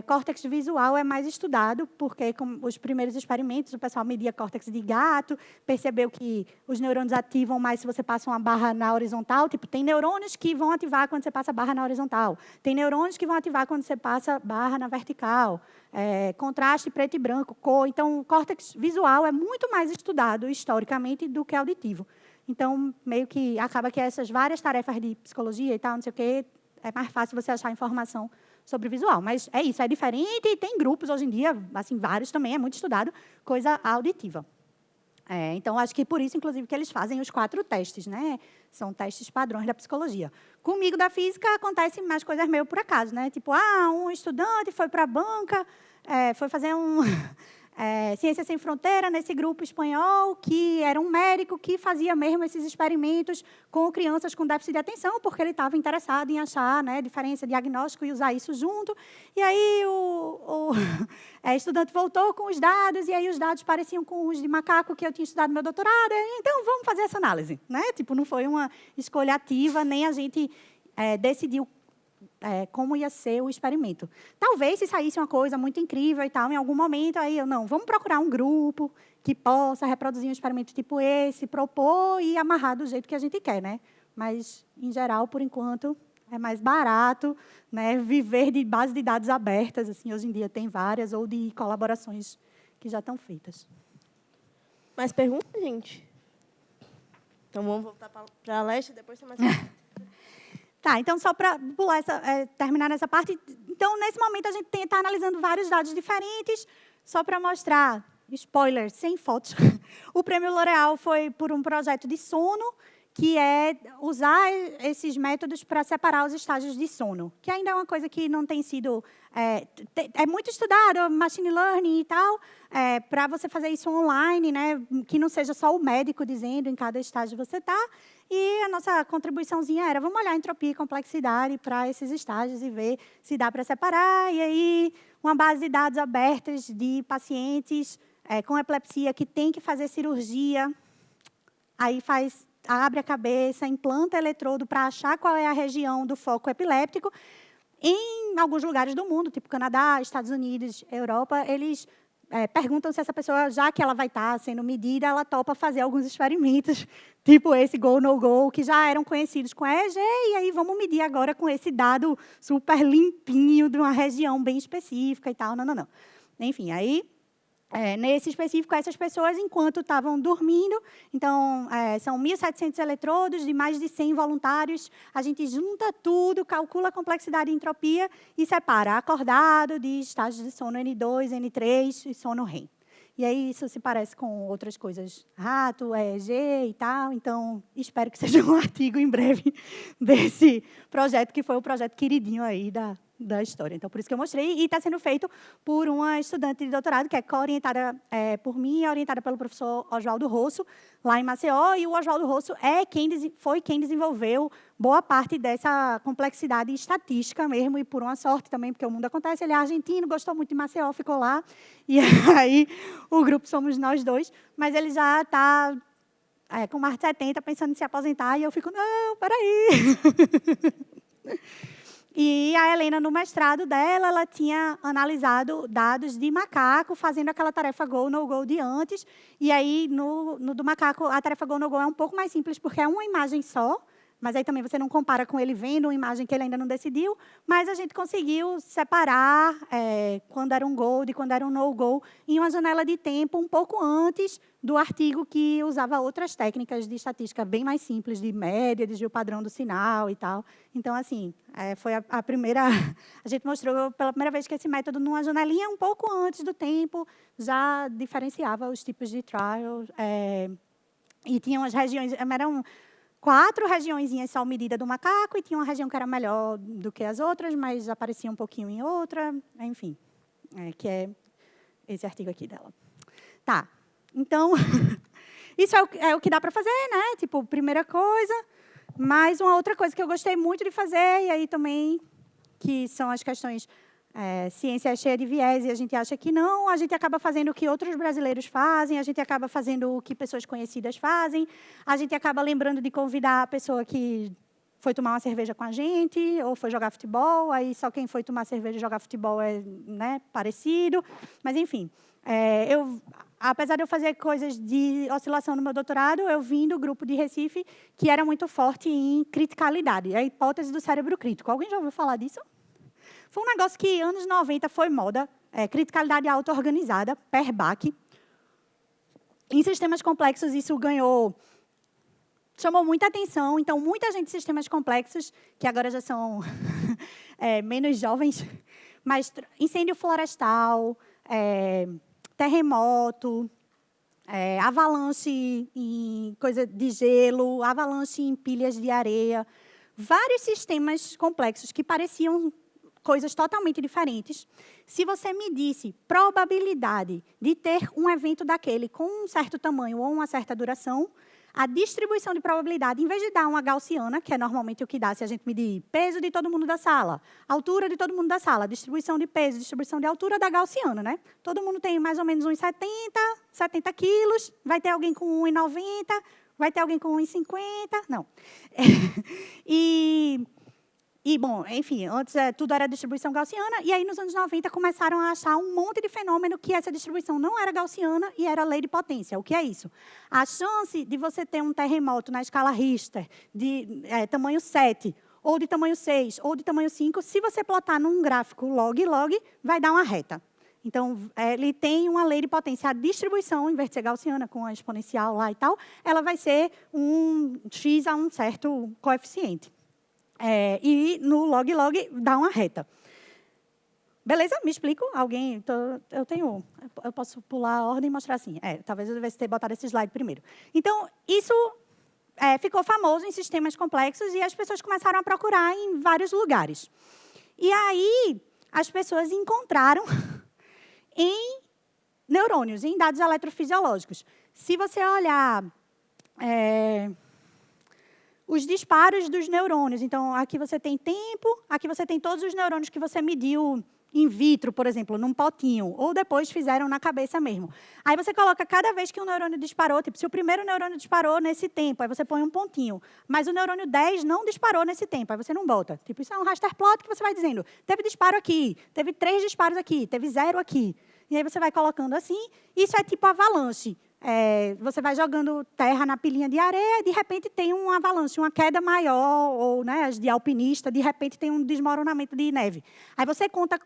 córtex visual é mais estudado, porque com os primeiros experimentos, o pessoal media córtex de gato, percebeu que os neurônios ativam mais se você passa uma barra na horizontal. Tipo, tem neurônios que vão ativar quando você passa barra na horizontal. Tem neurônios que vão ativar quando você passa barra na vertical. Contraste preto e branco, cor. Então, o córtex visual é muito mais estudado, historicamente, do que auditivo. Então, meio que acaba que essas várias tarefas de psicologia e tal, não sei o quê, é mais fácil você achar informação sobre visual. Mas é isso, é diferente, e tem grupos hoje em dia, assim, vários também, é muito estudado, coisa auditiva. Então, acho que por isso, inclusive, que eles fazem os 4 testes, né? São testes padrões da psicologia. Comigo, da física, acontecem mais coisas meio por acaso, né? Tipo, um estudante foi para a banca, foi fazer Ciência Sem Fronteira, nesse grupo espanhol, que era um médico que fazia mesmo esses experimentos com crianças com déficit de atenção, porque ele estava interessado em achar, né, diferença diagnóstico e usar isso junto. E aí o estudante voltou com os dados, e aí os dados pareciam com os de macaco que eu tinha estudado no meu doutorado. Então, vamos fazer essa análise, né? Tipo, não foi uma escolha ativa, nem a gente decidiu como ia ser o experimento. Talvez, se saísse uma coisa muito incrível e tal, em algum momento, aí vamos procurar um grupo que possa reproduzir um experimento tipo esse, propor e amarrar do jeito que a gente quer, né? Mas, em geral, por enquanto, é mais barato, né, viver de base de dados abertas. Assim, hoje em dia tem várias, ou de colaborações que já estão feitas. Mais perguntas, gente? Então, vamos voltar para a Leste, depois tem mais Tá, então, só para pular terminar nessa parte, então, nesse momento, a gente está analisando vários dados diferentes, só para mostrar, spoiler, sem fotos. O prêmio L'Oréal foi por um projeto de sono, que é usar esses métodos para separar os estágios de sono, que ainda é uma coisa que não tem sido... É muito estudado, machine learning e tal, para você fazer isso online, né, que não seja só o médico dizendo em cada estágio você está. E a nossa contribuiçãozinha era, vamos olhar entropia e complexidade para esses estágios e ver se dá para separar. E aí, uma base de dados abertas de pacientes com epilepsia que tem que fazer cirurgia, aí abre a cabeça, implanta eletrodo para achar qual é a região do foco epiléptico. Em alguns lugares do mundo, tipo Canadá, Estados Unidos, Europa, eles perguntam se essa pessoa, já que ela vai estar sendo medida, ela topa fazer alguns experimentos, tipo esse go, no go, que já eram conhecidos com a EEG, e aí vamos medir agora com esse dado super limpinho de uma região bem específica e tal. Não. Enfim, aí, nesse específico, essas pessoas, enquanto estavam dormindo, então, são 1.700 eletrodos de mais de 100 voluntários, a gente junta tudo, calcula a complexidade e entropia e separa acordado de estágios de sono N2, N3 e sono REM. E aí isso se parece com outras coisas, rato, EEG e tal, então espero que seja um artigo em breve desse projeto, que foi o projeto queridinho aí da história. Então, por isso que eu mostrei, e está sendo feito por uma estudante de doutorado, que é co-orientada por mim e orientada pelo professor Oswaldo Rosso, lá em Maceió, e o Oswaldo Rosso foi quem desenvolveu boa parte dessa complexidade estatística mesmo, e por uma sorte também, porque o mundo acontece, ele é argentino, gostou muito de Maceió, ficou lá, e aí o grupo somos nós dois, mas ele já está com mais de 70, pensando em se aposentar, e eu fico, não, peraí. E a Helena, no mestrado dela, ela tinha analisado dados de macaco, fazendo aquela tarefa go, no go de antes. E aí, no do macaco, a tarefa go, no go é um pouco mais simples, porque é uma imagem só, mas aí também você não compara com ele vendo uma imagem que ele ainda não decidiu, mas a gente conseguiu separar quando era um go de quando era um no-go, em uma janela de tempo um pouco antes do artigo que usava outras técnicas de estatística bem mais simples, de média, desvio padrão do sinal e tal. Então, assim, foi a primeira... A gente mostrou pela primeira vez que esse método, numa janelinha um pouco antes do tempo, já diferenciava os tipos de trial. E tinha umas regiões... Eram 4 regiõezinhas só medida do macaco, e tinha uma região que era melhor do que as outras, mas aparecia um pouquinho em outra, enfim, que é esse artigo aqui dela. Tá, então, isso é o que dá para fazer, né? Tipo, primeira coisa, mais uma outra coisa que eu gostei muito de fazer, e aí também, que são as questões... ciência é cheia de viés e a gente acha que não, a gente acaba fazendo o que outros brasileiros fazem, a gente acaba fazendo o que pessoas conhecidas fazem, a gente acaba lembrando de convidar a pessoa que foi tomar uma cerveja com a gente, ou foi jogar futebol, aí só quem foi tomar cerveja e jogar futebol é, né, parecido. Mas, enfim, apesar de eu fazer coisas de oscilação no meu doutorado, eu vim do grupo de Recife, que era muito forte em criticalidade, a hipótese do cérebro crítico. Alguém já ouviu falar disso? Foi um negócio que, anos 90, foi moda, criticalidade auto-organizada, PERBAC. Em sistemas complexos, isso chamou muita atenção. Então, muita gente de sistemas complexos, que agora já são menos jovens, mas incêndio florestal, terremoto, avalanche em coisa de gelo, avalanche em pilhas de areia, vários sistemas complexos que pareciam coisas totalmente diferentes. Se você medisse probabilidade de ter um evento daquele com um certo tamanho ou uma certa duração, a distribuição de probabilidade, em vez de dar uma gaussiana, que é normalmente o que dá se a gente medir peso de todo mundo da sala, altura de todo mundo da sala, distribuição de peso, distribuição de altura da gaussiana, né? Todo mundo tem mais ou menos uns 70 quilos, vai ter alguém com 1,90, vai ter alguém com 1,50, não. E, bom, enfim, antes tudo era distribuição gaussiana, e aí nos anos 90 começaram a achar um monte de fenômeno que essa distribuição não era gaussiana e era lei de potência. O que é isso? A chance de você ter um terremoto na escala Richter de tamanho 7, ou de tamanho 6, ou de tamanho 5, se você plotar num gráfico log-log, vai dar uma reta. Então, ele tem uma lei de potência. A distribuição, em vez de ser gaussiana, com a exponencial lá e tal, ela vai ser um x a um certo coeficiente. E no log-log dá uma reta. Beleza? Me explico? Alguém? Eu posso pular a ordem e mostrar assim. Talvez eu devesse ter botado esse slide primeiro. Então, isso ficou famoso em sistemas complexos e as pessoas começaram a procurar em vários lugares. E aí, as pessoas encontraram em neurônios, em dados eletrofisiológicos. Se você olhar... os disparos dos neurônios. Então, aqui você tem tempo, aqui você tem todos os neurônios que você mediu in vitro, por exemplo, num potinho, ou depois fizeram na cabeça mesmo. Aí você coloca cada vez que um neurônio disparou, tipo, se o primeiro neurônio disparou nesse tempo, aí você põe um pontinho, mas o neurônio 10 não disparou nesse tempo, aí você não bota. Tipo, isso é um raster plot que você vai dizendo, teve disparo aqui, teve 3 disparos aqui, teve 0 aqui. e aí você vai colocando assim. Isso é tipo avalanche. Você vai jogando terra na pilhinha de areia, e de repente tem um avalanche, uma queda maior, ou, né, as de alpinista, de repente tem um desmoronamento de neve. Aí você conta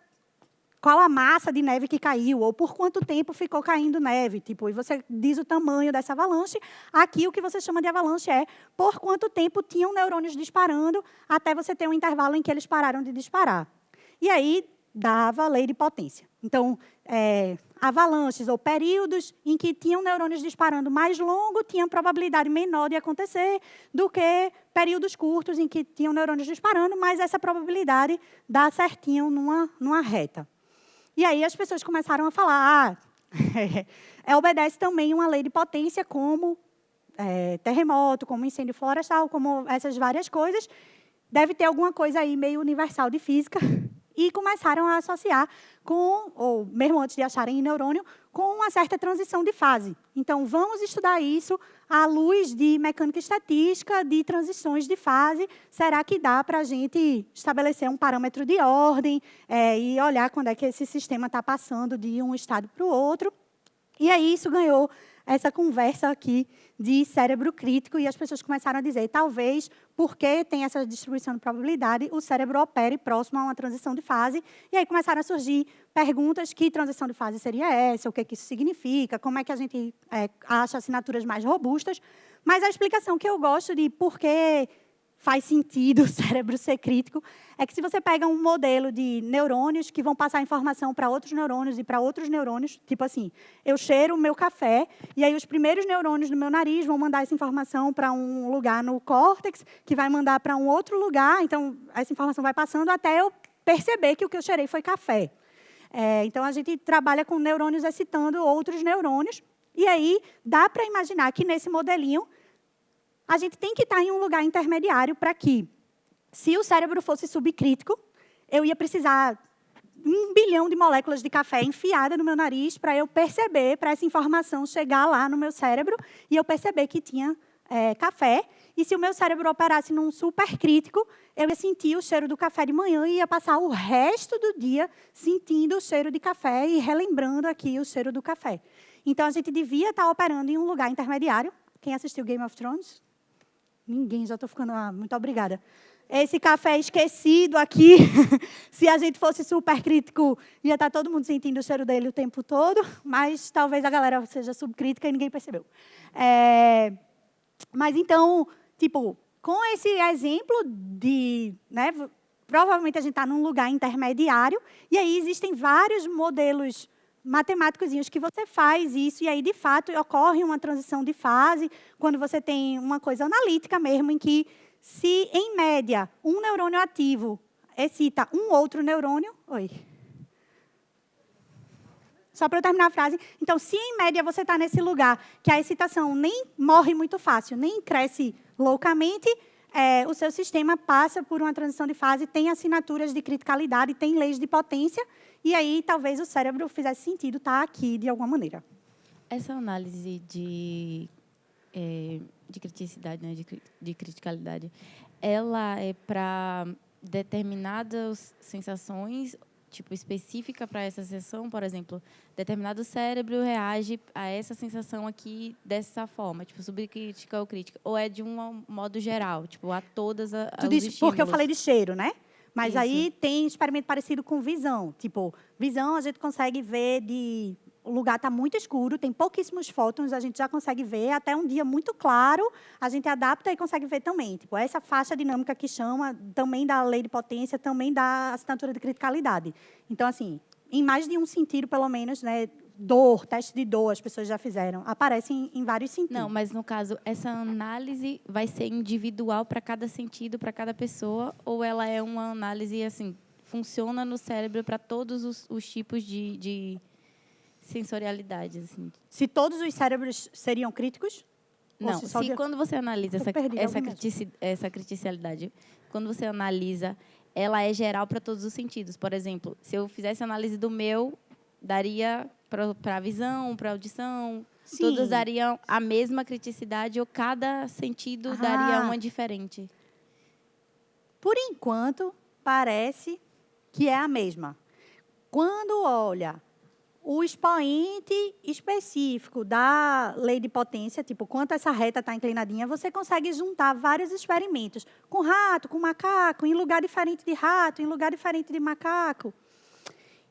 qual a massa de neve que caiu, ou por quanto tempo ficou caindo neve. Tipo, e você diz o tamanho dessa avalanche. Aqui, o que você chama de avalanche é por quanto tempo tinham neurônios disparando, até você ter um intervalo em que eles pararam de disparar. E aí, dava a lei de potência. Então, avalanches ou períodos em que tinham neurônios disparando mais longo, tinham probabilidade menor de acontecer do que períodos curtos em que tinham neurônios disparando, mas essa probabilidade dá certinho numa reta. E aí as pessoas começaram a falar, obedece também uma lei de potência, como terremoto, como incêndio florestal, como essas várias coisas. Deve ter alguma coisa aí meio universal de física. E começaram a associar com, ou mesmo antes de acharem em neurônio, com uma certa transição de fase. Então, vamos estudar isso à luz de mecânica estatística, de transições de fase. Será que dá para a gente estabelecer um parâmetro de ordem e olhar quando é que esse sistema está passando de um estado para o outro? E aí isso ganhou essa conversa aqui de cérebro crítico, e as pessoas começaram a dizer, talvez, porque tem essa distribuição de probabilidade, o cérebro opere próximo a uma transição de fase, e aí começaram a surgir perguntas, que transição de fase seria essa, o que isso significa, como é que a gente acha assinaturas mais robustas, mas a explicação que eu gosto de por que faz sentido o cérebro ser crítico, é que se você pega um modelo de neurônios que vão passar informação para outros neurônios e para outros neurônios, tipo assim, eu cheiro o meu café, e aí os primeiros neurônios do meu nariz vão mandar essa informação para um lugar no córtex, que vai mandar para um outro lugar, então essa informação vai passando até eu perceber que o que eu cheirei foi café. Então, a gente trabalha com neurônios excitando outros neurônios, e aí dá para imaginar que nesse modelinho a gente tem que estar em um lugar intermediário para que, se o cérebro fosse subcrítico, eu ia precisar 1 bilhão de moléculas de café enfiada no meu nariz para eu perceber, para essa informação chegar lá no meu cérebro e eu perceber que tinha café. E se o meu cérebro operasse num supercrítico, eu ia sentir o cheiro do café de manhã e ia passar o resto do dia sentindo o cheiro de café e relembrando aqui o cheiro do café. Então, a gente devia estar operando em um lugar intermediário. Quem assistiu Game of Thrones? Ninguém, já estou ficando... muito obrigada. Esse café esquecido aqui, se a gente fosse super crítico, ia estar todo mundo sentindo o cheiro dele o tempo todo, mas talvez a galera seja subcrítica e ninguém percebeu. Mas então, tipo, com esse exemplo de... né, provavelmente a gente está num lugar intermediário, e aí existem vários modelos matemáticos que você faz isso, e aí, de fato, ocorre uma transição de fase, quando você tem uma coisa analítica mesmo, em que, se, em média, um neurônio ativo excita um outro neurônio... Oi. Só para eu terminar a frase. Então, se, em média, você está nesse lugar que a excitação nem morre muito fácil, nem cresce loucamente, o seu sistema passa por uma transição de fase, tem assinaturas de criticalidade, tem leis de potência, e aí talvez o cérebro fizesse sentido estar aqui de alguma maneira. Essa análise de criticidade, né, de criticalidade, ela é para determinadas sensações, tipo, específica para essa sensação? Por exemplo, determinado cérebro reage a essa sensação aqui dessa forma, tipo, subcrítica ou crítica, ou é de um modo geral, tipo, a todas as estímulos? Porque eu falei de cheiro, né? Mas Isso. Aí tem experimento parecido com visão. Tipo, visão a gente consegue ver de... O lugar está muito escuro, tem pouquíssimos fótons, a gente já consegue ver. Até um dia muito claro, a gente adapta e consegue ver também. Tipo, essa faixa dinâmica que chama também da lei de potência, também da assinatura de criticalidade. Então, assim, em mais de um sentido, pelo menos, né, dor, teste de dor, as pessoas já fizeram, aparecem em vários sentidos. Não, mas, no caso, essa análise vai ser individual para cada sentido, para cada pessoa, ou ela é uma análise, assim, funciona no cérebro para todos os tipos de sensorialidade, assim? Se todos os cérebros seriam críticos? Não, quando você analisa essa criticidade, quando você analisa, ela é geral para todos os sentidos. Por exemplo, se eu fizesse análise do meu, daria para a visão, para a audição, Sim. Todos dariam a mesma criticidade ou cada sentido daria uma diferente? Por enquanto, parece que é a mesma. Quando olha o expoente específico da lei de potência, tipo, quanto essa reta está inclinadinha, você consegue juntar vários experimentos, com rato, com macaco, em lugar diferente de rato, em lugar diferente de macaco.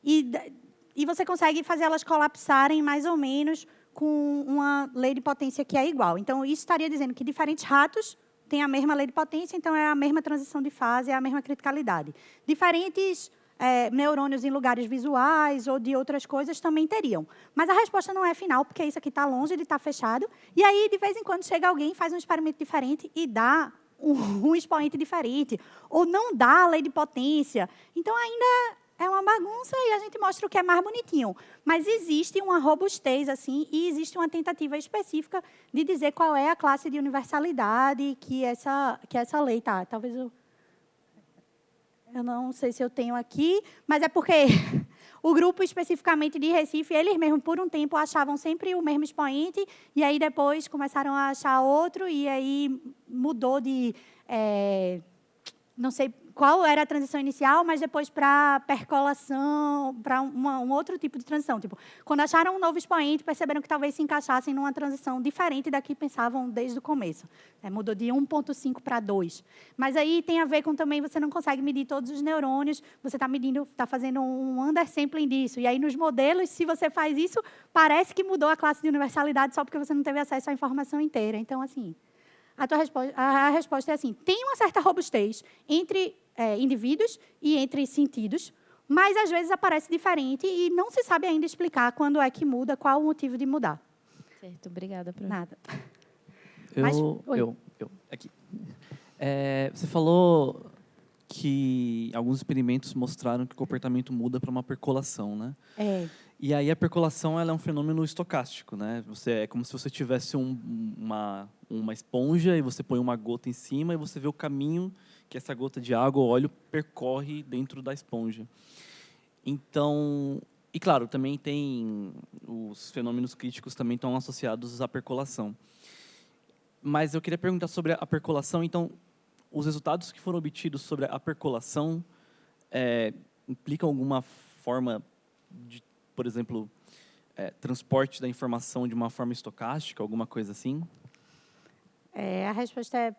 E você consegue fazer elas colapsarem mais ou menos com uma lei de potência que é igual. Então, isso estaria dizendo que diferentes ratos têm a mesma lei de potência, então é a mesma transição de fase, é a mesma criticalidade. Diferentes neurônios em lugares visuais ou de outras coisas também teriam. Mas a resposta não é final, porque isso aqui está longe de estar fechado. E aí, de vez em quando, chega alguém, faz um experimento diferente e dá um expoente diferente. Ou não dá a lei de potência. Então, ainda é uma bagunça e a gente mostra o que é mais bonitinho. Mas existe uma robustez, assim, e existe uma tentativa específica de dizer qual é a classe de universalidade que essa lei está. Talvez eu não sei se eu tenho aqui, mas é porque o grupo especificamente de Recife, eles mesmos, por um tempo, achavam sempre o mesmo expoente, e aí depois começaram a achar outro, e aí mudou de... não sei qual era a transição inicial, mas depois para percolação, para um outro tipo de transição. Tipo, quando acharam um novo expoente, perceberam que talvez se encaixassem numa transição diferente da que pensavam desde o começo. Mudou de 1.5 para 2. Mas aí tem a ver com também, você não consegue medir todos os neurônios, você está fazendo um undersampling disso. E aí, nos modelos, se você faz isso, parece que mudou a classe de universalidade só porque você não teve acesso à informação inteira. Então, assim... A resposta é assim, tem uma certa robustez entre indivíduos e entre sentidos, mas, às vezes, aparece diferente e não se sabe ainda explicar quando é que muda, qual o motivo de mudar. Certo, obrigada, Pro. Nada. Aqui. Você falou que alguns experimentos mostraram que o comportamento muda para uma percolação, né? E aí a percolação ela é um fenômeno estocástico, né? É como se você tivesse uma esponja e você põe uma gota em cima e você vê o caminho que essa gota de água ou óleo percorre dentro da esponja. Então, e claro, também tem os fenômenos críticos também estão associados à percolação. Mas eu queria perguntar sobre a percolação. Então, os resultados que foram obtidos sobre a percolação implicam alguma forma de, por exemplo, transporte da informação de uma forma estocástica, alguma coisa assim? A resposta é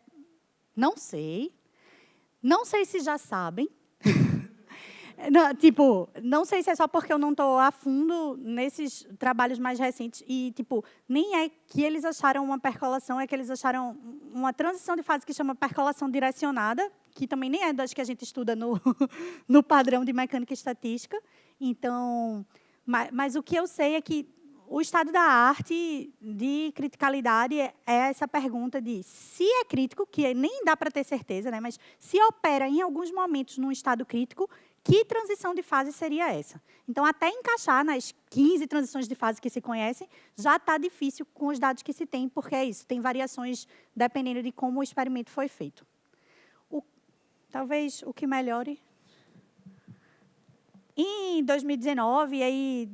não sei. Não sei se já sabem. Não sei se é só porque eu não estou a fundo nesses trabalhos mais recentes. E, nem é que eles acharam uma percolação, é que eles acharam uma transição de fase que chama percolação direcionada, que também nem é das que a gente estuda no padrão de mecânica e estatística. Então, mas o que eu sei é que o estado da arte de criticalidade é essa pergunta de se é crítico, que nem dá para ter certeza, né? Mas se opera em alguns momentos num estado crítico, que transição de fase seria essa? Então, até encaixar nas 15 transições de fase que se conhecem, já está difícil com os dados que se tem, porque é isso, tem variações dependendo de como o experimento foi feito. Talvez o que melhore... Em 2019, aí,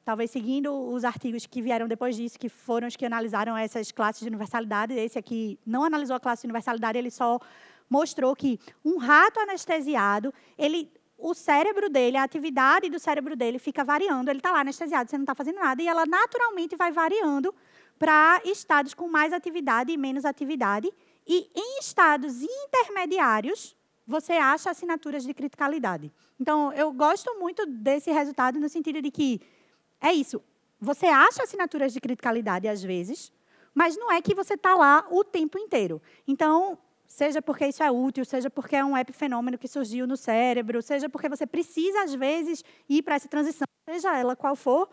talvez seguindo os artigos que vieram depois disso, que foram os que analisaram essas classes de universalidade, esse aqui não analisou a classe de universalidade, ele só mostrou que um rato anestesiado, o cérebro dele, a atividade do cérebro dele fica variando, ele está lá anestesiado, você não está fazendo nada, e ela naturalmente vai variando para estados com mais atividade e menos atividade, e em estados intermediários, você acha assinaturas de criticalidade. Então, eu gosto muito desse resultado no sentido de que é isso. Você acha assinaturas de criticalidade às vezes, mas não é que você está lá o tempo inteiro. Então, seja porque isso é útil, seja porque é um epifenômeno que surgiu no cérebro, seja porque você precisa, às vezes, ir para essa transição, seja ela qual for,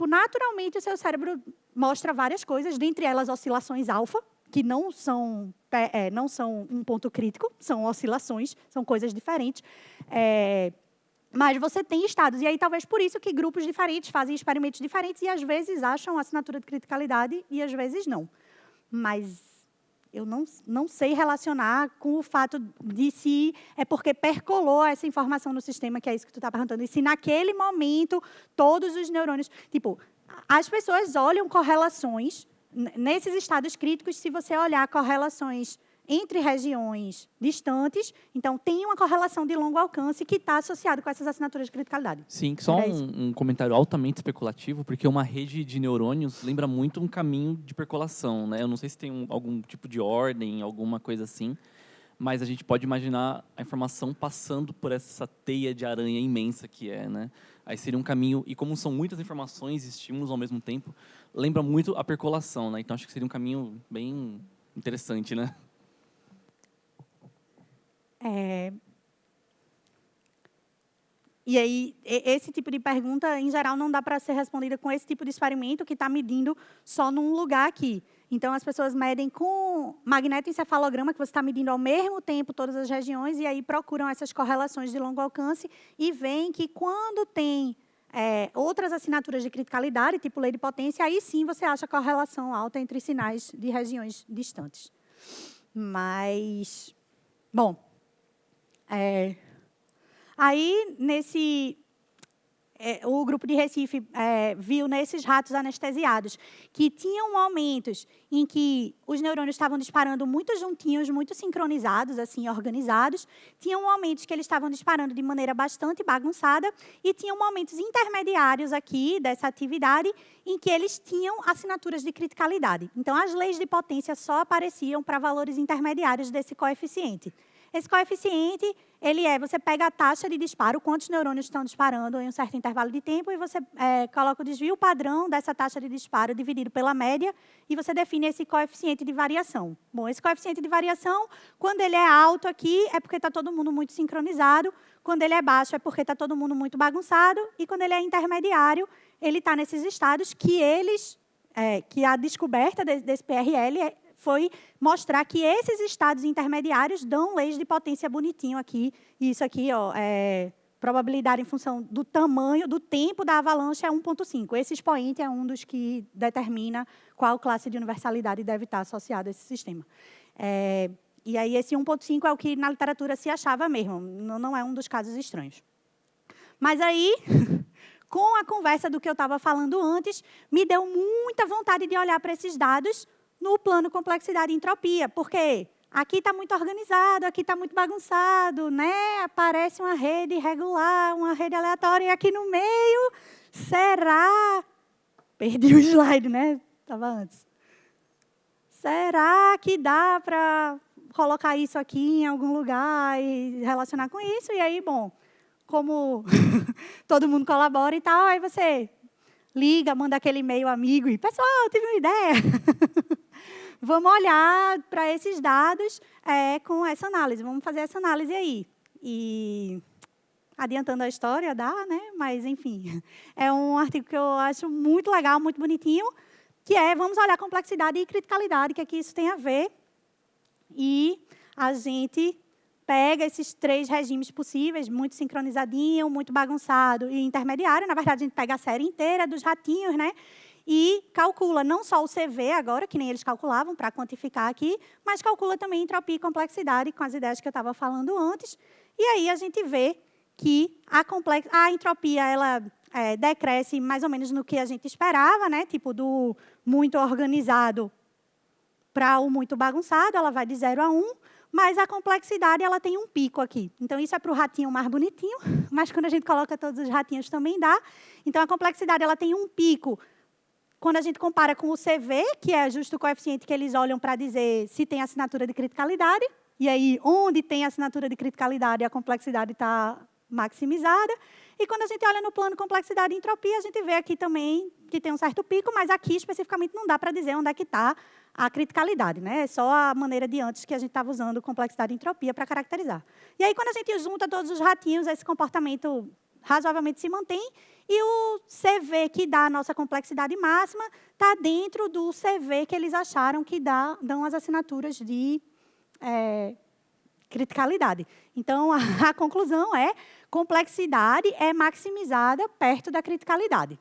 naturalmente o seu cérebro mostra várias coisas, dentre elas oscilações alfa, que não são um ponto crítico, são oscilações, são coisas diferentes. Mas você tem estados. E aí, talvez por isso que grupos diferentes fazem experimentos diferentes e, às vezes, acham a assinatura de criticalidade e, às vezes, não. Mas eu não sei relacionar com o fato de se é porque percolou essa informação no sistema, que é isso que tu está perguntando. E se, naquele momento, todos os neurônios... as pessoas olham correlações... Nesses estados críticos, se você olhar correlações entre regiões distantes. Então, tem uma correlação de longo alcance que está associada com essas assinaturas de criticalidade. Sim, só Era isso. um comentário altamente especulativo, porque uma rede de neurônios lembra muito um caminho de percolação, né? Eu não sei se tem algum tipo de ordem, alguma coisa assim, mas a gente pode imaginar a informação passando por essa teia de aranha imensa que é, né? Aí seria um caminho, e como são muitas informações e estímulos ao mesmo tempo, lembra muito a percolação, né? Então acho que seria um caminho bem interessante, né? E aí, esse tipo de pergunta, em geral, não dá para ser respondida com esse tipo de experimento que está medindo só num lugar aqui. Então, as pessoas medem com magnetoencefalograma, que você está medindo ao mesmo tempo todas as regiões, e aí procuram essas correlações de longo alcance e veem que quando tem outras assinaturas de criticalidade, tipo lei de potência, aí sim você acha correlação alta entre sinais de regiões distantes. Mas, bom, aí, o grupo de Recife viu nesses ratos anestesiados que tinham aumentos em que os neurônios estavam disparando muito juntinhos, muito sincronizados, assim, organizados. Tinham aumentos que eles estavam disparando de maneira bastante bagunçada e tinham aumentos intermediários aqui dessa atividade em que eles tinham assinaturas de criticalidade. Então, as leis de potência só apareciam para valores intermediários desse coeficiente. Esse coeficiente, você pega a taxa de disparo, quantos neurônios estão disparando em um certo intervalo de tempo, e você coloca o desvio padrão dessa taxa de disparo dividido pela média, e você define esse coeficiente de variação. Bom, esse coeficiente de variação, quando ele é alto aqui, é porque está todo mundo muito sincronizado, quando ele é baixo, é porque está todo mundo muito bagunçado, e quando ele é intermediário, ele está nesses estados que a descoberta desse PRL foi mostrar que esses estados intermediários dão leis de potência bonitinho aqui. E isso aqui, probabilidade em função do tamanho, do tempo da avalanche é 1,5. Esse expoente é um dos que determina qual classe de universalidade deve estar associada a esse sistema. E aí, esse 1,5 é o que na literatura se achava mesmo, não é um dos casos estranhos. Mas aí, com a conversa do que eu estava falando antes, me deu muita vontade de olhar para esses dados no plano complexidade e entropia, porque aqui está muito organizado, aqui está muito bagunçado, né? Aparece uma rede irregular, uma rede aleatória, e aqui no meio, será... Perdi o slide, né? Estava antes. Será que dá para colocar isso aqui em algum lugar e relacionar com isso? E aí, bom, como todo mundo colabora e tal, aí você liga, manda aquele e-mail amigo e, pessoal, tive uma ideia. Vamos olhar para esses dados com essa análise. Vamos fazer essa análise aí. E, adiantando a história, dá, né? Mas, enfim, é um artigo que eu acho muito legal, muito bonitinho, que vamos olhar complexidade e criticalidade, que aqui isso tem a ver. E a gente pega esses 3 regimes possíveis, muito sincronizadinho, muito bagunçado e intermediário. Na verdade, a gente pega a série inteira dos ratinhos, né? E calcula não só o CV agora, que nem eles calculavam para quantificar aqui, mas calcula também entropia e complexidade, com as ideias que eu estava falando antes. E aí a gente vê que a entropia ela decresce mais ou menos no que a gente esperava, né? Tipo, do muito organizado para o muito bagunçado, ela vai de 0 a 1, mas a complexidade ela tem um pico aqui. Então, isso é para o ratinho mais bonitinho, mas quando a gente coloca todos os ratinhos também dá. Então, a complexidade ela tem um pico quando a gente compara com o CV, que é justo o coeficiente que eles olham para dizer se tem assinatura de criticalidade. E aí, onde tem assinatura de criticalidade, a complexidade está maximizada. E quando a gente olha no plano complexidade e entropia, a gente vê aqui também que tem um certo pico, mas aqui, especificamente, não dá para dizer onde é que está a criticalidade, né? É só a maneira de antes que a gente estava usando complexidade e entropia para caracterizar. E aí, quando a gente junta todos os ratinhos, esse comportamento razoavelmente se mantém, e o CV que dá a nossa complexidade máxima está dentro do CV que eles acharam que dão as assinaturas de criticalidade. Então, a conclusão é complexidade é maximizada perto da criticalidade.